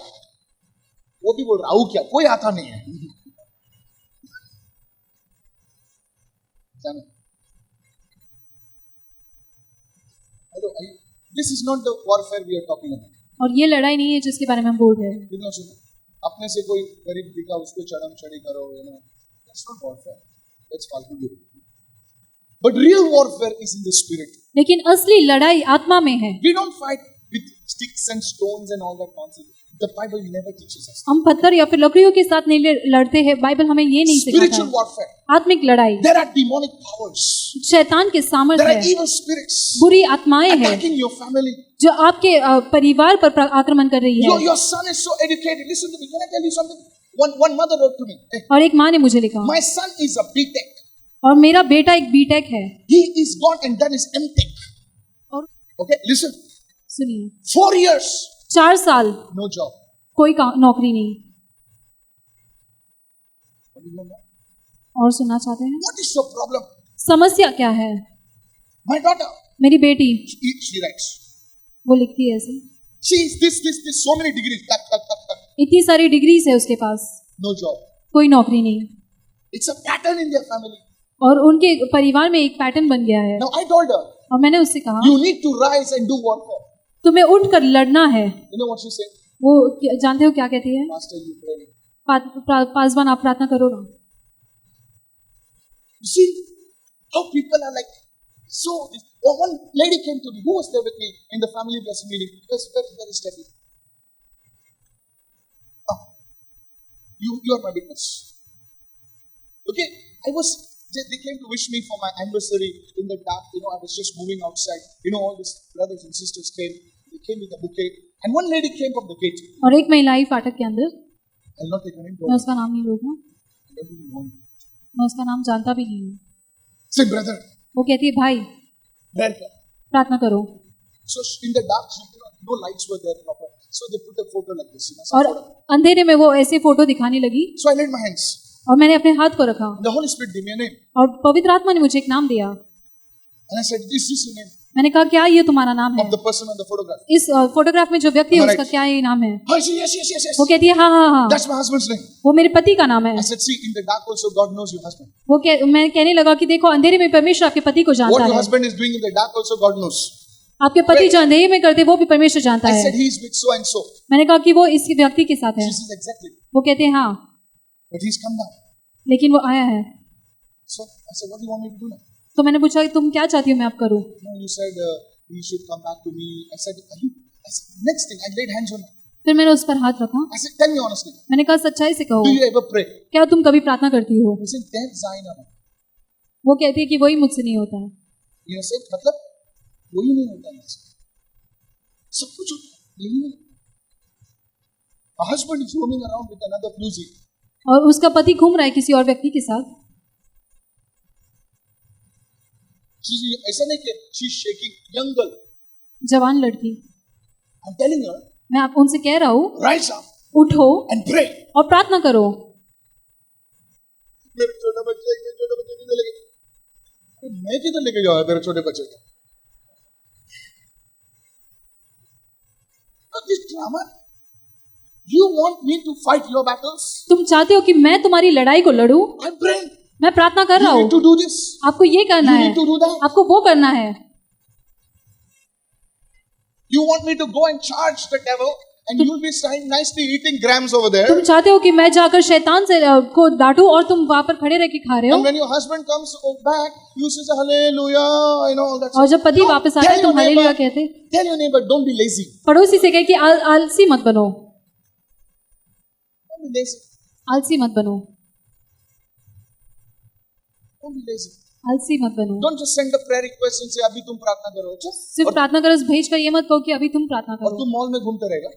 वो भी बोल रहा आओ क्या? कोई आता नहीं है। जानो। Hello, this is not the warfare we are talking about. और ये लड़ाई नहीं है जिसके बारे में हम बोल रहे हैं। You know, अपने से कोई गरीब दिखा उसको चढ़म चढ़ी करो, you know, that's not warfare. That's फालतू। But real warfare is in the spirit. लेकिन असली लड़ाई आत्मा में है। We don't fight with sticks and stones and all that nonsense. The Bible never teaches us. हम पत्थर या फिर लकड़ियों के साथ नहीं लड़ते हैं। बाइबल हमें ये नहीं Spiritual सिखाता। warfare. आत्मिक लड़ाई। There are demonic powers. शैतान के सामर्थ There are है। evil spirits बुरी आत्माएं हैं attacking your family. जो आपके परिवार पर आक्रमण कर रही है। Your son is so educated. Listen to me. Can I tell you something? One mother wrote to me. Hey, और एक माँ ने मुझे लिखा my son is a B.Tech. और मेरा बेटा एक बीटेक है। He is gone and done his M.Tech. और Okay, listen. सुनिए 4 years, 4 साल no job. कोई नौकरी नहीं। What do you know? और सुनना चाहते हैं What is your problem? समस्या क्या है? My daughter, मेरी बेटी she writes. वो लिखती है ऐसे। She is this, so many degrees. Tak. इतनी सारी डिग्रीज है उसके पास, No job. कोई नौकरी नहीं। It's a pattern in their family. और उनके परिवार में एक पैटर्न बन गया है। Now I told her, और मैंने उससे कहा you need to rise and do warfare. तुम्हें उठकर लड़ना है। You know what she said? वो जानते हो क्या कहती है? Pastor, you pray. पासवान आप प्रार्थना करो ना। You see how people are like so. One lady came to me. Who was there with me in the family blessing meeting? Very steady. Oh, you are my witness. Okay, they came to wish me for my anniversary in the dark. You know, I was just moving outside. You know, all these brothers and sisters came. They came with a bouquet. And one lady came from the gate. और एक महिला आई फाटक के अंदर। I'll not take her name. मैं उसका नाम नहीं लूंगा। I don't even know. मैं उसका नाम जानता भी नहीं हूँ। Say, brother. वो कहती है भाई Prayer. प्रार्थना करो। So in the dark, no lights were there proper. So they put a photo like this. You know, और अंधेरे में वो ऐसे फोटो दिखाने लगी। So I laid my hands. और मैंने अपने हाथ को रखा। The Holy Spirit gave me a name. और पवित्र आत्मा ने मुझे एक नाम दिया। And I said, this is your name. मैंने कहा क्या ये तुम्हारा नाम है? of the person on the photograph. इस फोटोग्राफ में जो व्यक्ति है Am I उसका right? क्या ये नाम है? Oh, she, yes. वो कहती है हाँ हाँ हाँ, That's my husband's name. वो मेरे पति का नाम है। I said, see, in the dark also God knows your husband. मैं कहने लगा कि देखो अंधेरे में परमेश्वर आपके पति को What जानता your है। husband is doing in the dark also God knows. आपके पति जो अंधेरे में करते वो भी परमेश्वर जानता I है। said, he is with so and so. मैंने कहा कि वो इस व्यक्ति के साथ है। She says, exactly. वो कहते हैं हाँ, But he's come down. लेकिन वो आया है। So I said, what do you want me to do now? तो मैंने पूछा कि तुम क्या चाहती हो मैं अब करूँ? No, you said he should come back to me. I said, next thing, I laid hands on her. फिर मैंने उस पर हाथ रखा। I said, tell me honestly, मैंने कहा सच्चाई से कहो, do you ever pray? क्या तुम कभी प्रार्थना करती हो? He said, there's Zaina. वो कहती है कि वही मुझसे नहीं होता है। You said, मतलब वही नहीं होता मुझसे, सब कुछ होता है, यही नहीं। A husband is roaming around with another floozy. और उसका पति घूम रहा है किसी और व्यक्ति के साथ। ऐसा नहीं कि she's shaking, young girl. जवान लड़की। I'm telling her, मैं आप उनसे कह रहा हूँ rise up उठो and pray. और प्रार्थना करो। मेरे छोटे बच्चे किधर लेके, मैं किधर लेके जाऊँ तेरे छोटे बच्चे को? This drama. You want me to fight your battles? तुम चाहते हो कि मैं तुम्हारी लड़ाई को लड़ूं? I'm praying. मैं प्रार्थना कर रहा You हूँ। need to do this. आपको ये करना You है, need to do that. आपको वो करना है। You want me to go and charge the devil, and you'll be standing nicely eating grams over there. तुम चाहते हो कि मैं जाकर शैतान से को डांटूं और तुम वहां पर खड़े रह के खा रहे And हो। when your husband comes back, you say hallelujah, all that. और stuff. जब पति No, वापस आता है तो हालेलुया कहते। tell your neighbor, don't be lazy. पड़ोसी से कहे कि आलसी मत बनो, Don't be lazy. आलसी मत बनो, Don't be lazy. आलसी मत बनो। Don't just send a prayer request and say अभी तुम प्रार्थना करो, अच्छा? सिर्फ प्रार्थना करो, भेज कर ये मत कहो कि अभी तुम प्रार्थना और करो। तुम मॉल में घूमते रहेगा?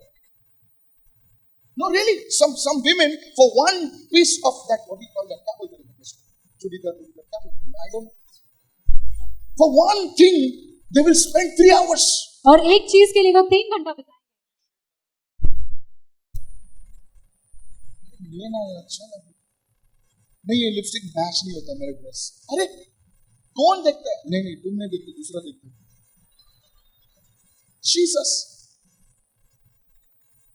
No, really. Some women for one piece of that, what do you call that? क्या बोलते हैं? चूड़ीदार, क्या बोलते हैं? I don't know. For one thing, they will spend 3 hours. और एक चीज के लिए वो 3 घंटा बिताएंगे। ये ना अच्छा लगे। नहीं, ये लिपस्टिक मैच नहीं होता मेरे ड्रेस। अरे कौन देखता है? नहीं, तुम नहीं देखते, दूसरा देखता है। Jesus,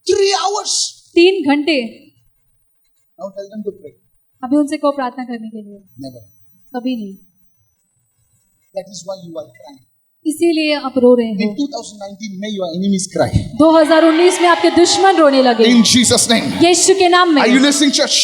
3 hours. 3 घंटे। Now tell them to pray. अभी उनसे कहो प्रार्थना करने के लिए। Never. कभी नहीं। That is why you are crying. इसीलिए आप रो रहे हो। In 2019, may your enemies cry. 2019 में आपके दुश्मन रोने लगे। In Jesus' name. यीशु के नाम में। Are you listening, church?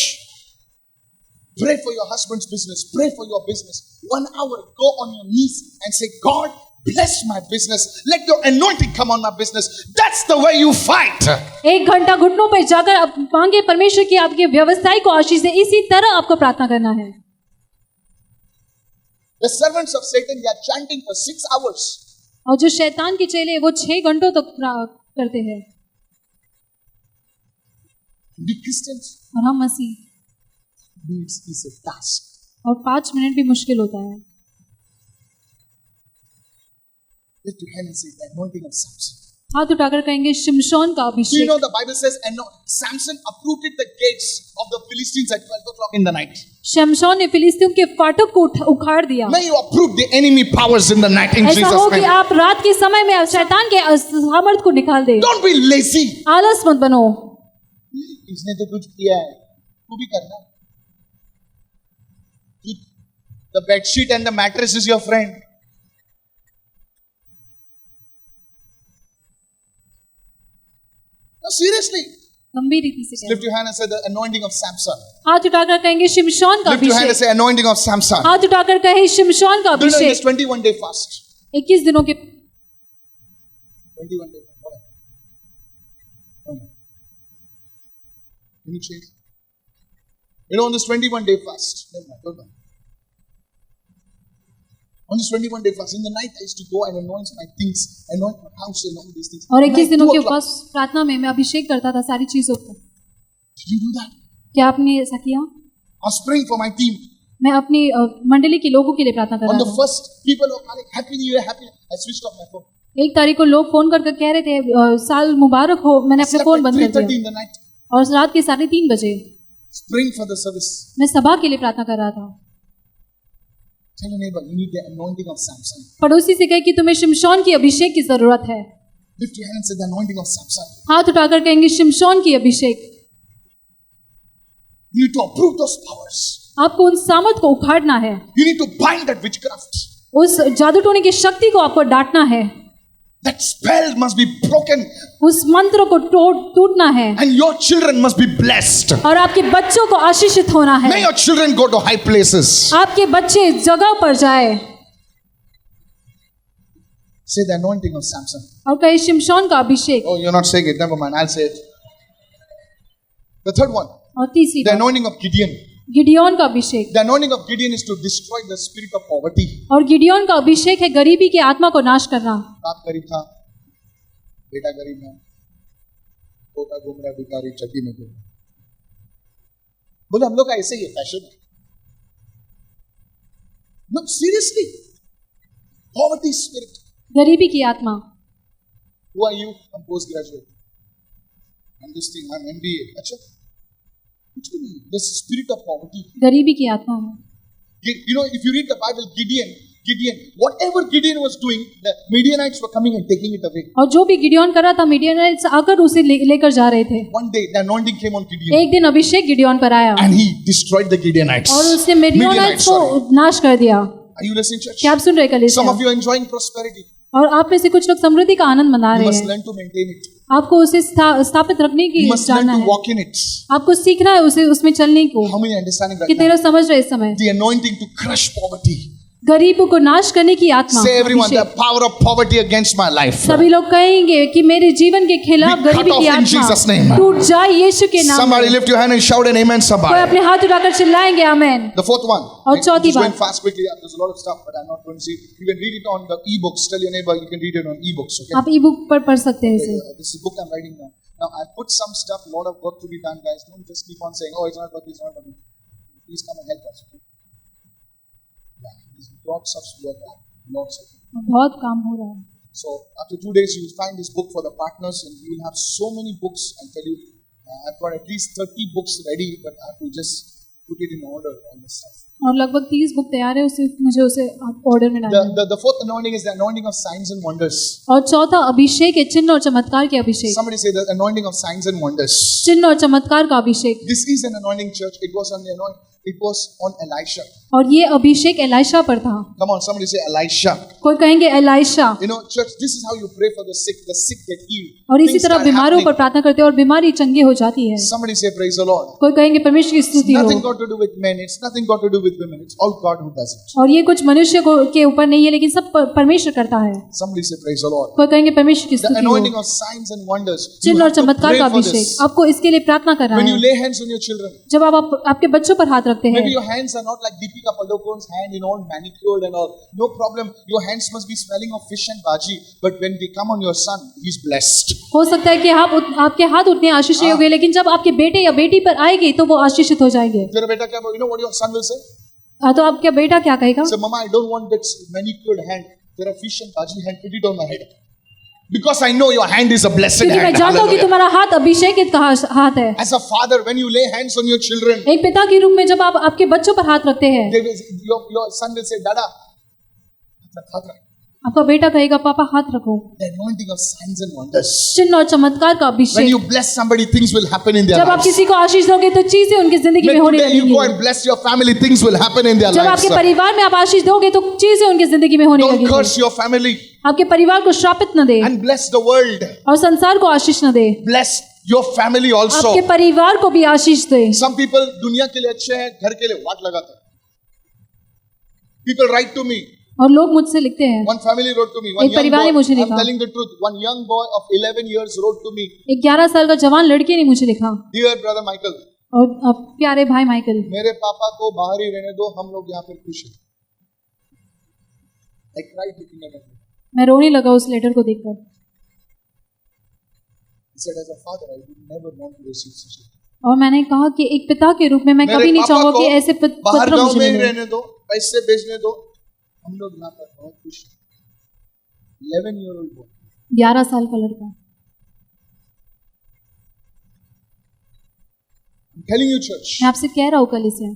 Pray for your husband's business. Pray for your business. 1 hour, go on your knees and say, God, bless my business. Let your anointing come on my business. That's the way you fight. 1 घंटा घुटनों पर जाकर आप मांगे परमेश्वर की आपके व्यवसाय को आशीष दे। इसी तरह आपको प्रार्थना करना है। The servants of Satan, they are chanting for 6 hours. और जो शैतान के चेले वो 6 घंटों तक करते हैं। We Christians, और हम मसीह, this is a task. और 5 मिनट भी मुश्किल होता है। Lift your hand and say, the anointing of Samson. हाथ उठाकर कहेंगे शिमशोन का Do you Abhishek. know the Bible says, and Samson uprooted the gates of the Philistines at 12 o'clock in the night. शमशोन ने फिलिस्तीयों के फाटक को उखाड़ दिया। May you uproot the enemy powers in the night in ऐसा Jesus' हो कि name. आप रात के समय में शैतान के सामर्थ को निकाल दे। Don't be lazy. आलस मत बनो। इसने तो कुछ किया है, तू भी करना। The bed sheet and the mattress is your friend. No, seriously. गंभीर रीति से Lift your hand and say the anointing of Samson. हाथ उठाकर कहेंगे शिमशोन का Lift your hand and Abhishek. say anointing of Samson. हाथ उठाकर कहे शिमशोन का Do you know in this Abhishek. 21-day fast? 21 दिनों के 21-day fast. What? No. Can you change? You know, on this 21-day fast. Never mind, don't mind. On this 21-day fast, in the night I used to go and anoint my things, anoint my house and all these things. और 21 दिनों के 2 o'clock. उपवास प्रार्थना में मैं अभिषेक करता था सारी चीजों को। Did you do that? क्या आपने ऐसा किया? I was praying for my team. मैं अपनी मंडली के लोगों के लिए प्रार्थना कर On रहा the था। first, people were calling, Happy New Year, Happy New Year. I switched off my phone. 1 तारीख को लोग फोन करके कह रहे थे साल मुबारक हो। मैंने I अपने slept फोन at बंद कर 3:30 दिया in the night, और रात के 3:30 बजे praying for the service. मैं सभा के लिए प्रार्थना कर रहा था। Tell your neighbor, you need the anointing of Samson. पड़ोसी से कहे कि तुम्हें शिमशोन की अभिषेक की जरूरत है। Lift your hand and say the anointing of Samson. हाथ उठाकर कहेंगे शिमशोन की अभिषेक। You need to uproot those powers. आपको उन सामर्थ को उखाड़ना है। You need to bind that witchcraft. उस जादू टोने की शक्ति को आपको डांटना है। That spell must be broken. उस मंत्र को टूटना है। And your children must be blessed. और आपके बच्चों को आशीषित होना है। May your children go to high places. आपके बच्चे जगह पर जाए। Say the anointing of Samson. और कहे शिमशोन का अभिषेक। Oh, you're not saying it. Never mind. I'll say it. The third one. और तीसरी The बात, anointing of Gideon. गिडियोन का अभिषेक। The anointing of Gideon is to destroy the spirit of poverty. और Gideon का अभिषेक है गरीबी की आत्मा को नाश करना। बाप गरीब था, बेटा गरीब है, पोता घूम रहा है भिखारी चड्डी में घूम रहा है। बोले हम लोग का ऐसे ही है, फैशन है। No, seriously. Poverty spirit. गरीबी की आत्मा। Who are you? I'm postgraduate. I'm this thing. I'm MBA. अच्छा, कुछ भी नहीं। The spirit of poverty. गरीबी की आत्मा है। You know, if you read the Bible, Gideon, whatever Gideon was doing, the Midianites were coming and taking it away. और जो भी गिडियोन कर रहा था मिडियानाइट्स आकर उसे लेकर जा रहे थे। One day, the anointing came on Gideon, एक दिन अभिषेक गिडियोन पर आया and he destroyed the Gideonites. और उसने मिडियानाइट्स को sorry. नाश कर दिया। Are you listening, church? क्या आप सुन रहे Some कलीसिया? of you are enjoying prosperity. और आप में से कुछ लोग समृद्धि का आनंद मना You रहे must हैं। learn to maintain it. आपको उसे स्थापित रखने की You must learn जानना to है। walk in it. आपको सीखना है उसे उसमें चलने को। How many are understanding right कितने now? लोग समझ रहे इस समय? The anointing to crush poverty. गरीबों को नाश करने की आत्मा। Say everyone, the Abhishek. power of poverty against my life. सभी लोग कहेंगे कि मेरे जीवन के खिलाफ We cut गरीबी की off in Jesus' name. आत्मा टूट जाए यीशु के नाम Somebody में। lift your hand and shout an amen, कोई somebody. अपने हाथ उठाकर चिल्लाएंगे आमेन। The fourth one. और I'm चौथी just going बात। fast quickly. There's a lot of stuff, but I'm not going to see. You can read it on the e-books. Tell your neighbor you can read it on e-books. Okay. आप ई book पर पढ़ सकते हैं इसे। This is a book I'm writing now. Now I put some stuff, a lot of work to be done, guys. Don't just keep on saying, "Oh, it's not working, it's not working." Please come and help us. Okay? Yeah, there's lots of work, lots of. बहुत काम हो रहा है। So after 2 days, you will find this book for the partners, and you will have so many books. I'll tell you, I've got at least 30 books ready, but I have to just put it in order, all this stuff. और लगभग 30 book तैयार है उसे मुझे उसे order में डालना है। The fourth anointing is the anointing of signs and wonders. और चौथा अभिषेक है चिन्ह और चमत्कार के अभिषेक। Somebody say the anointing of signs and wonders. चिन्ह और चमत्कार का अभिषेक। This is an anointing, church. It was on the anointing. It was on Elisha. और ये अभिषेक एलाइशा पर था। Come on, somebody say Elisha. कोई कहेंगे Elisha. You know, church, this is how you pray for the sick get healed. और इसी Things तरह start बीमारों पर happening. प्रार्थना करते हैं और बीमारी चंगी हो जाती है। Somebody say praise the Lord. कोई कहेंगे परमेश्वर की It's स्तुति nothing हो। got to do with men. It's nothing got to do with women. It's all God who does it. और ये कुछ मनुष्य के ऊपर नहीं है लेकिन सब परमेश्वर करता है। Somebody say praise the Lord. कोई कहेंगे परमेश्वर की The स्तुति anointing हो। of signs and wonders. You चिन्ह और have to चमत्कार pray का for अभिषेक this. आपको इसके लिए प्रार्थना करना When you है। lay hands on your children, जब आप आपके बच्चों पर हाथ रखते हैं, maybe your hands are not like Deepika Padukone's hand, all manicured and all. No problem. Your hands must be smelling of fish and bhaji. But when they come on your son, he's blessed. हो सकता है कि आपके हाथ उतने आशीषित हो गए लेकिन जब आपके बेटे या बेटी पर आएगी तो वो आशीषित हो जाएंगे। तेरा बेटा क्या? You know what your son will say? तो आपका बेटा क्या कहेगा? Say, Mama, I don't want that manicured hand. There are fish and bhaji hand. Put it on my head. Because I know your hand is a blessed क्योंकि मैं hand. जानता हूँ कि Hallelujah. तुम्हारा हाथ अभिषेकित का हाथ है। As a father, when you lay hands on your children, एक पिता के रूप में जब आप आपके बच्चों पर हाथ रखते हैं, your son will say, Dada, हाथ रख. आपका बेटा कहेगा पापा हाथ रखो। The anointing of signs and wonders. चिन्ह और चमत्कार का When Abhishek. you bless somebody, things will happen in their जब आप lives. किसी को आशीष दोगे तो चीजें उनकी जिंदगी में When होने today you लगेंगी। go and bless your family, things will happen in their जब lives. आपके परिवार में आप आशीष दोगे तो चीजें उनकी जिंदगी में होने Don't लगेंगी। curse your family आपके परिवार को श्रापित न दे and bless the world. और संसार को आशीष न दे। Bless your family also. आपके परिवार को भी आशीष दे। Some people दुनिया के लिए अच्छे हैं, घर के लिए वाट लगाते हैं. People write to me. और लोग मुझसे लिखते हैं। One family wrote to me. One एक young परिवार ने boy. मुझे I'm लिखा। telling the truth. One young boy of 11 years wrote to me. एक 11 साल का जवान लड़के ने मुझे लिखा। Dear brother Michael, और अब प्यारे भाई माइकल, मेरे पापा को बाहर ही रहने दो, हम लोग यहाँ पे खुश हैं. I cried looking at him. मैं रोने लगा उस लेटर को देखकर। He said, as a father, I would never want to receive such a. और मैंने कहा कि एक पिता के रूप में मैं मेरे कभी नहीं पापा चाहूंगा को कि ऐसे बाहर पत्र गांव मुझे में ही मिले। रहने दो, पैसे भेजने दो, हम लोग यहाँ पर बहुत खुश हैं. 11-year-old boy. 11 साल का लड़का। I'm telling you, church, मैं आपसे कह रहा हूँ कलीसिया,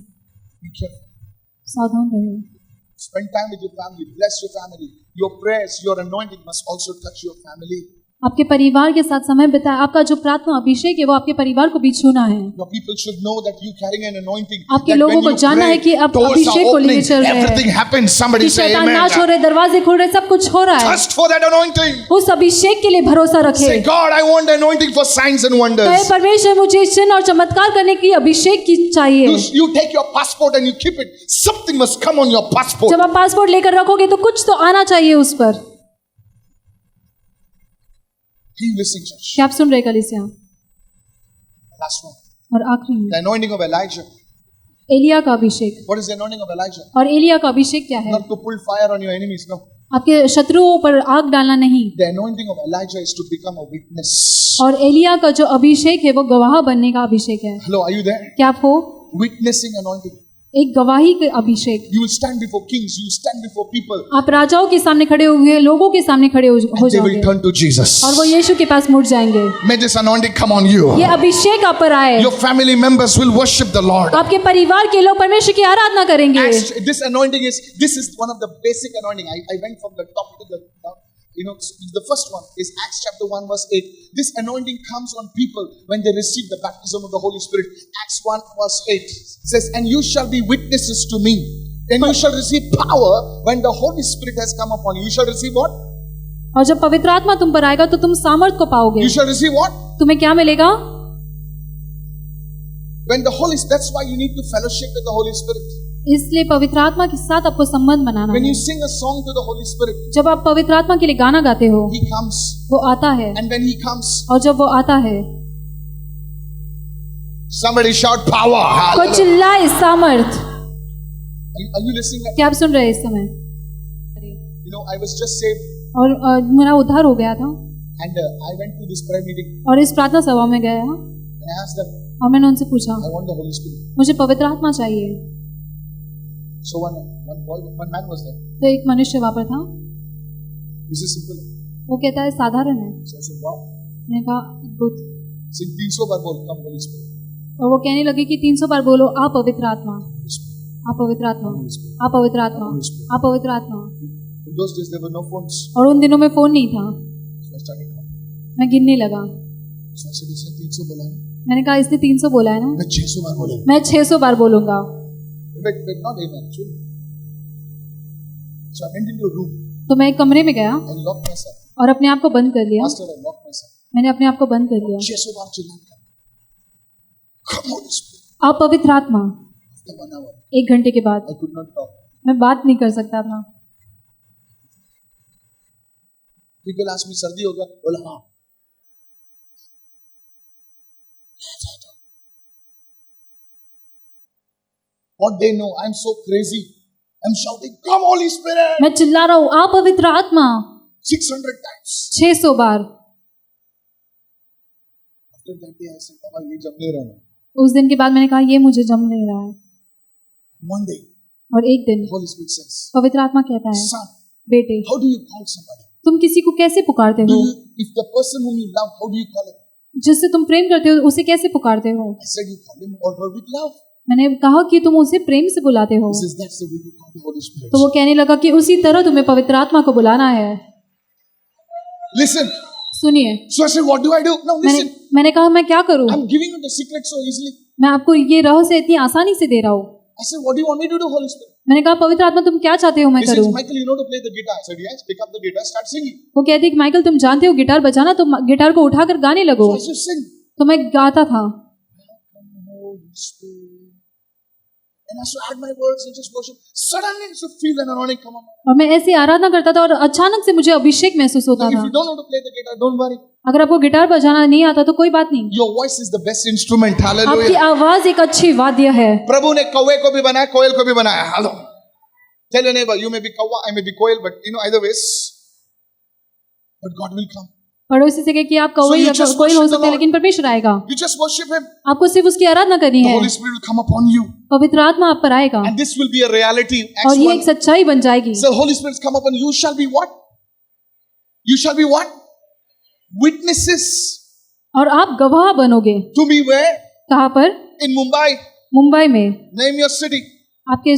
be careful. सावधान रहो। Spend time with your family. Bless your family. Your prayers, your anointing must also touch your family. आपके परिवार के साथ समय बिताएं। आपका जो प्रार्थना अभिषेक है वो आपके परिवार को भी छूना है। Your people should know that you carrying an anointing. आपके लोगों को जानना है कि आप अभिषेक को लेकर चल रहे हैं। Everything happens. Somebody कि say शैतान amen. नाश हो रहे, दरवाजे खुल रहे, सब कुछ हो रहा है। Trust for that anointing. उस अभिषेक के लिए भरोसा रखें। Say, God, I want the anointing for signs and wonders. कहे परमेश्वर मुझे चिन्ह और चमत्कार करने की अभिषेक की चाहिए। You take your passport and you keep it. Something must come on your passport. जब आप पासपोर्ट लेकर रखोगे तो कुछ तो आना चाहिए उस पर। Are you listening, church? क्या आप सुन रहे कलीसिया? Last one. और आखिरी में The anointing of Elijah. Elia का अभिषेक। What is the anointing of Elijah? और एलिया का अभिषेक क्या है? Not to pull fire on your enemies, no. आपके शत्रुओं पर आग डालना नहीं। The anointing of Elijah is to become a witness. और एलिया का जो अभिषेक है वो गवाह बनने का अभिषेक है। Hello, are you there? क्या आप हो? Witnessing anointing. एक गवाही के अभिषेक। You will stand before kings. You will stand before people. आप राजाओं के सामने खड़े हुए, लोगों के सामने खड़े हो And they will जाओगे turn to Jesus. और वो यीशु के पास मुड़ जाएंगे। May this anointing come on you. ये अभिषेक आप पर आए। Your family members will worship the Lord. आपके परिवार के लोग परमेश्वर की आराधना करेंगे। This anointing this is one of the basic anointing. I went from the top to the down. The first one is Acts chapter 1 verse 8. This anointing comes on people when they receive the baptism of the Holy Spirit. Acts 1 verse 8 says, and you shall be witnesses to me. Then you shall receive power when the Holy Spirit has come upon you. You shall receive what? और जब पवित्र आत्मा तुम पर आएगा तो तुम सामर्थ को पाओगे। You shall receive what? तुम्हें क्या मिलेगा? When the Holy Spirit, that's why you need to fellowship with the Holy Spirit. इसलिए पवित्र आत्मा के साथ आपको संबंध बनाना When है। you sing a song to the Holy Spirit, जब आप पवित्र आत्मा के लिए गाना गाते हो, He comes. वो आता है। And when He comes, और जब वो आता है, somebody shout power. कोई Hallelujah. चिल्लाए सामर्थ। Are you listening? क्या आप सुन रहे हैं इस समय? I was just saved और मेरा उद्धार हो गया था and I went to this prayer meeting और इस प्रार्थना सभा में गया and I asked them, और मैंने उनसे पूछा, I want the Holy Spirit. मुझे पवित्र आत्मा चाहिए। So one man was there. तो एक मनुष्य वहाँ पर था। This is simple. वो कहता है साधारण है। So I said, wow. मैंने कहा अद्भुत। Sing 300 बार बोल, come Holy Spirit. और वो कहने लगे कि 300 बार बोलो, आप पवित्र आत्मा, Holy Spirit. आप पवित्र आत्मा, Holy Spirit. आप पवित्र आत्मा, आप पवित्र आत्मा। In those days there were no phones. और उन दिनों में फोन नहीं था। So I started talking. मैं गिनने लगा। So I said, इसने 300 बोला है ना? मैंने कहा इसने 300 बोला है ना, मैं 600 बार बोलूंगा. मैं 600 बार बोलूंगा। But not amen, actually. So I went into a room तो मैं एक कमरे में गया and locked myself. और अपने आप को बंद कर लिया। Master, I locked myself. मैंने अपने आप को बंद कर लिया। 600 बार चिल्लाया. Come Holy Spirit. आप पवित्र आत्मा। After 1 hour, 1 घंटे के बाद I could not talk. मैं बात नहीं कर सकता था। People asked me, सर्दी हो गया? बोला हाँ. What they know, I'm so crazy. I'm shouting, come Holy Spirit! मैं चिल्ला रहा हूँ, आप पवित्र आत्मा 600 times. 600 bar. After that day, I said, Baba, ये जम नहीं रहा है. उस दिन के बाद मैंने कहा ये मुझे जम नहीं रहा है। One day, और एक दिन the Holy Spirit says, पवित्र आत्मा कहता है, son, बेटे how do you call somebody? तुम किसी को कैसे पुकारते हो? If the person whom you love, how do you call him? जिससे तुम प्रेम करते हो उसे कैसे पुकारते हो? I said, you call him or her with love. मैंने कहा कि तुम उसे प्रेम से बुलाते हो। He says, that's the way you call the Holy Spirit. तो वो कहने लगा कि उसी तरह तुम्हें पवित्र आत्मा को बुलाना है। Listen. सुनिए। So I said, what do I do? No, listen. मैंने कहा मैं क्या करूं? I'm giving you the secret so easily. मैं आपको ये रहस्य इतनी आसानी से दे रहा हूँ। I said, what do you want me to do, Holy Spirit? मैंने कहा पवित्र आत्मा तुम क्या चाहते हो मैं He says, करूं? Michael, you know to play the guitar. I said, yes, pick up the guitar, start singing. वो कहती है कि माइकल तुम जानते हो गिटार बजाना, तो गिटार को उठाकर गाने लगो। So I said, sing. तो मैं गाता था। Holy Spirit. And I used to add my words and just worship. Suddenly I used to feel an anointing come on. और मैं ऐसी आराधना करता था और अचानक से मुझे अभिषेक महसूस होता Now, if था। you don't know to play the guitar, don't worry. अगर आपको गिटार बजाना नहीं आता तो कोई बात नहीं। Your voice is the best instrument. आपकी Hallelujah. आवाज एक अच्छी वाद्य है। प्रभु ने कौवे को भी बनाया, कोयल को भी बनाया. Hello. Tell your neighbor, you may be कौवा, I may be coil, but either ways, but God will come. पड़ोसी से कहे कि आप कौवे या कोई हो सकते हैं लेकिन परमेश्वर आएगा। You just worship Him. आपको सिर्फ उसकी आराधना करनी The है। Holy Spirit will come upon you. पवित्र आत्मा आप पर आएगा And this will be a reality. और Acts ये 1. एक सच्चाई बन जाएगी। So Holy Spirit come upon you. You shall be what? You shall be what? Witnesses. और आप गवाह बनोगे। To me where? कहाँ पर? In Mumbai. मुंबई में। Name your city. आपके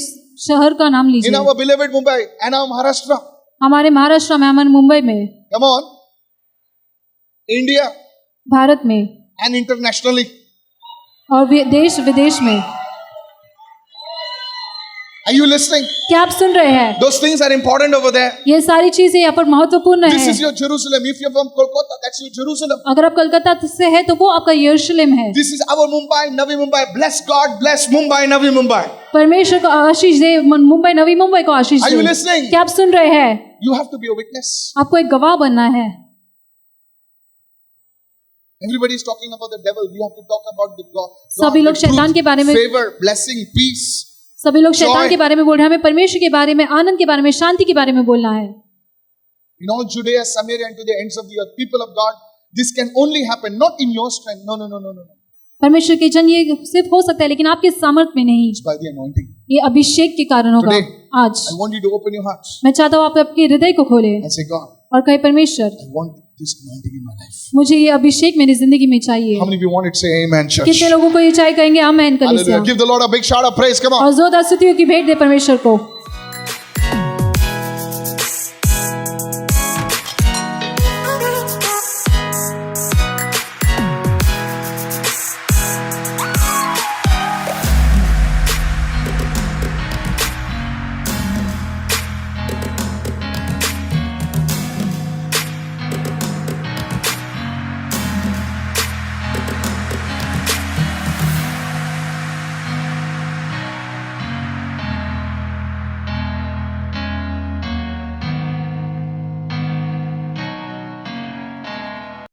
शहर का नाम In लीजिए। our beloved Mumbai and our Maharashtra. हमारे महाराष्ट्र में, हमारे मुंबई में, Come on. India भारत में and internationally. और देश विदेश में। Are you listening? क्या आप सुन रहे हैं? Those things are important over there. ये सारी चीजें यहाँ पर महत्वपूर्ण This है। is your Jerusalem. If you're from Kolkata, that's your Jerusalem. अगर आप कलकत्ता से है तो वो आपका यरूशलेम है। This is our Mumbai, Navi Mumbai. Bless God, bless Mumbai, Navi Mumbai. परमेश्वर को आशीष दे, मुंबई, नवी मुंबई को आशीष Are you दे। listening? क्या आप सुन रहे हैं? You have to be a witness. आपको एक गवाह बनना है। Everybody is talking about the devil. We have to talk about the God. सभी लोग the शैतान truth, के बारे में, favor, blessing, peace. सभी लोग joy. शैतान के बारे में बोल रहे हैं। हमें परमेश्वर के बारे में, आनंद के बारे में, शांति के बारे में बोलना है। In all Judea, Samaria, and to the ends of the earth, people of God, this can only happen not in your strength. No, no, no, no, no, no. परमेश्वर के जन ये सिर्फ हो सकता है, लेकिन आपके सामर्थ में नहीं। It's by the anointing. ये अभिषेक के कारण होगा। Today, आज I want you to open your hearts मैं चाहता हूँ आप अपने हृदय को खोले and say, God, और कहे, परमेश्वर, I want this anointing in my life. मुझे ये अभिषेक मेरी जिंदगी में चाहिए। How many of you want it? Say amen, church. कितने लोगों को ये चाहिए? कहेंगे आमेन कलीसिया। Hallelujah. Give the Lord a big shout of praise. Come on. और जोरदार स्तुतियों की भेंट दे परमेश्वर को।